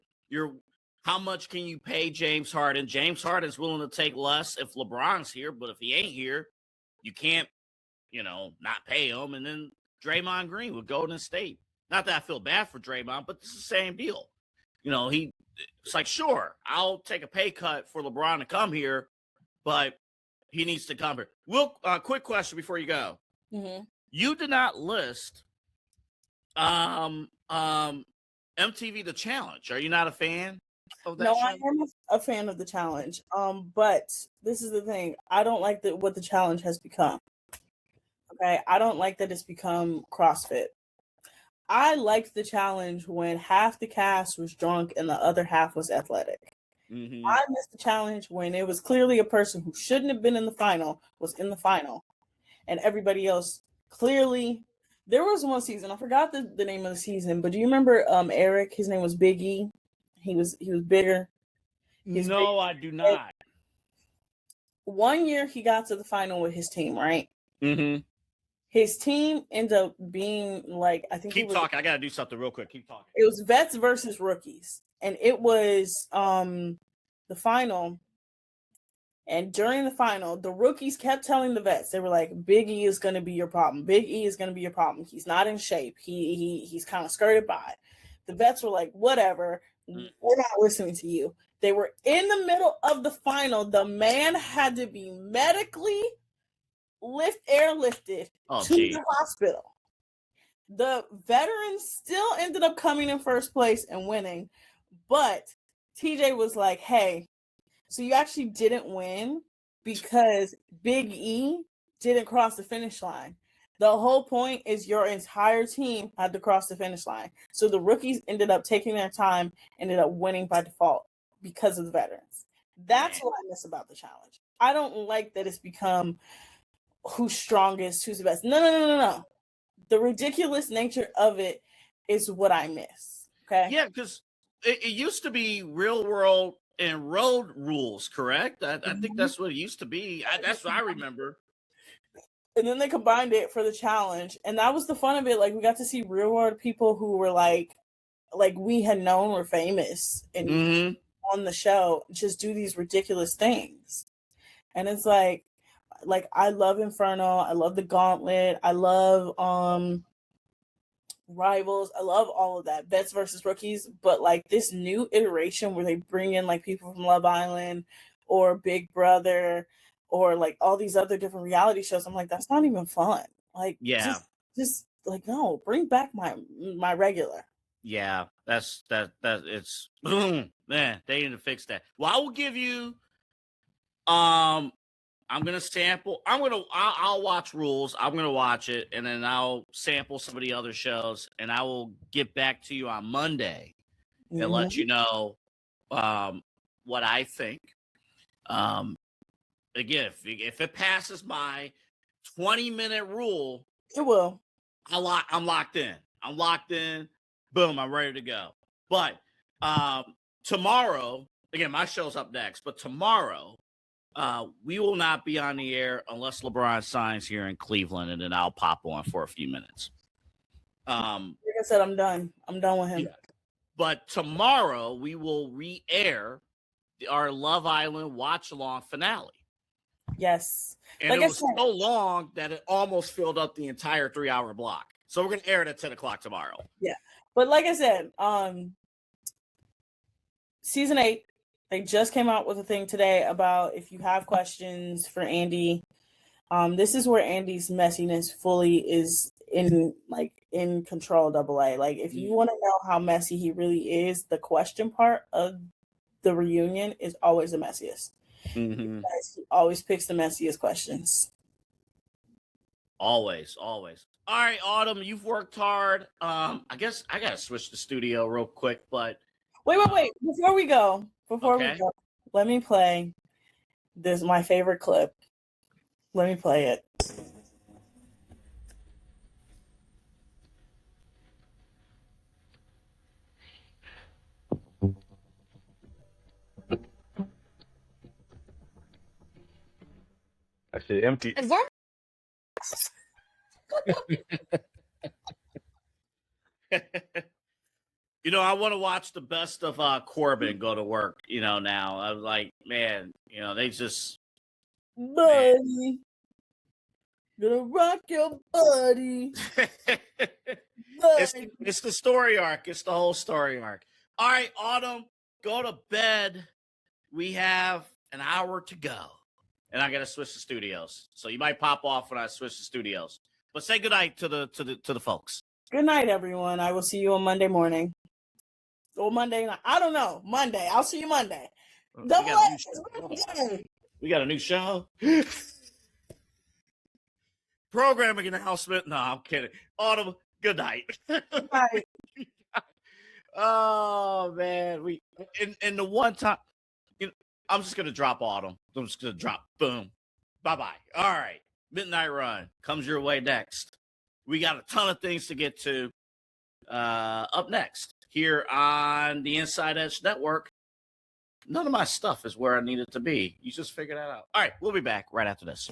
how much can you pay James Harden? James Harden's willing to take less if LeBron's here, but if he ain't here, you can't, not pay him. And then Draymond Green with Golden State. Not that I feel bad for Draymond, but it's the same deal. It's like, sure, I'll take a pay cut for LeBron to come here, but he needs to come here. Quick question before you go. Mm-hmm. You did not list MTV The Challenge. Are you not a fan of that? No, show? I am a fan of the challenge. But this is the thing. I don't like what the challenge has become. Okay, I don't like that it's become CrossFit. I liked the challenge when half the cast was drunk and the other half was athletic. Mm-hmm. I missed the challenge when it was clearly a person who shouldn't have been in the final was in the final, and everybody else clearly. There was one season, I forgot the name of the season, but do you remember Eric? His name was Big E. He was bigger. I do not. One year he got to the final with his team, right? Mm-hmm. His team ended up being like, I think. Keep talking. I gotta do something real quick. Keep talking. It was vets versus rookies, and it was the final. And during the final, the rookies kept telling the vets, they were like, Big E is going to be your problem. Big E is going to be your problem. He's not in shape. He's kind of skirted by. The vets were like, whatever, we're not listening to you. They were in the middle of the final. The man had to be medically airlifted to the hospital. The veterans still ended up coming in first place and winning. But TJ was like, hey, so you actually didn't win because Big E didn't cross the finish line. The whole point is your entire team had to cross the finish line. So the rookies ended up taking their time, ended up winning by default because of the veterans. That's what I miss about the challenge. I don't like that it's become who's strongest, who's the best. No. The ridiculous nature of it is what I miss. Okay? Yeah, because it used to be real world and road rules, correct? I think that's what it used to be. That's what I remember. And then they combined it for the challenge, and that was the fun of it. Like, we got to see real world people who were like we had known were famous and on the show just do these ridiculous things. And it's like I love Inferno, I love the Gauntlet, I love Rivals, I love all of that, vets versus rookies, but like this new iteration where they bring in like people from Love Island or Big Brother or like all these other different reality shows, I'm like, that's not even fun. Like, just like, no, bring back my regular. Yeah, that's it's man, they need to fix that. Well, I will give you I'm gonna sample. I'll watch Rules. I'm gonna watch it, and then I'll sample some of the other shows, and I will get back to you on Monday and let you know what I think. Again, if it passes my 20-minute rule, it will. I'm locked in. I'm locked in. Boom, I'm ready to go. But tomorrow again, my show's up next, but tomorrow we will not be on the air unless LeBron signs here in Cleveland, and then I'll pop on for a few minutes. Like I said, I'm done. I'm done with him. Yeah. But tomorrow we will re-air our Love Island watch-along finale. Yes. And like it was so long that it almost filled up the entire 3-hour block. So we're going to air it at 10 o'clock tomorrow. Yeah. But like I said, season 8, they just came out with a thing today about if you have questions for Andy. This is where Andy's messiness fully is in control. AA. Like if you want to know how messy he really is, the question part of the reunion is always the messiest. Mm-hmm. Because he always picks the messiest questions. Always. All right, Autumn, you've worked hard. I guess I gotta switch the studio real quick, but wait. Before we go, let me play this my favorite clip. Let me play it. That shit empty. You know, I want to watch the best of Corbin go to work, you know, now. I'm like, man, you know, they just buddy. Gonna rock your buddy. It's the story arc. It's the whole story arc. All right, Autumn, go to bed. We have an hour to go. And I gotta switch the studios. So you might pop off when I switch the studios. But say goodnight to the folks. Good night, everyone. I will see you on Monday morning. Or Monday night. I don't know. Monday. I'll see you Monday. We got a new show. Programming announcement. No, I'm kidding. Autumn, good night. Bye. Oh man. And the one time, you know, I'm just gonna drop Autumn. I'm just gonna drop boom. Bye-bye. All right. Midnight Run comes your way next. We got a ton of things to get to up next here on the Inside Edge Network. None of my stuff is where I need it to be. You just figured that out. All right, we'll be back right after this.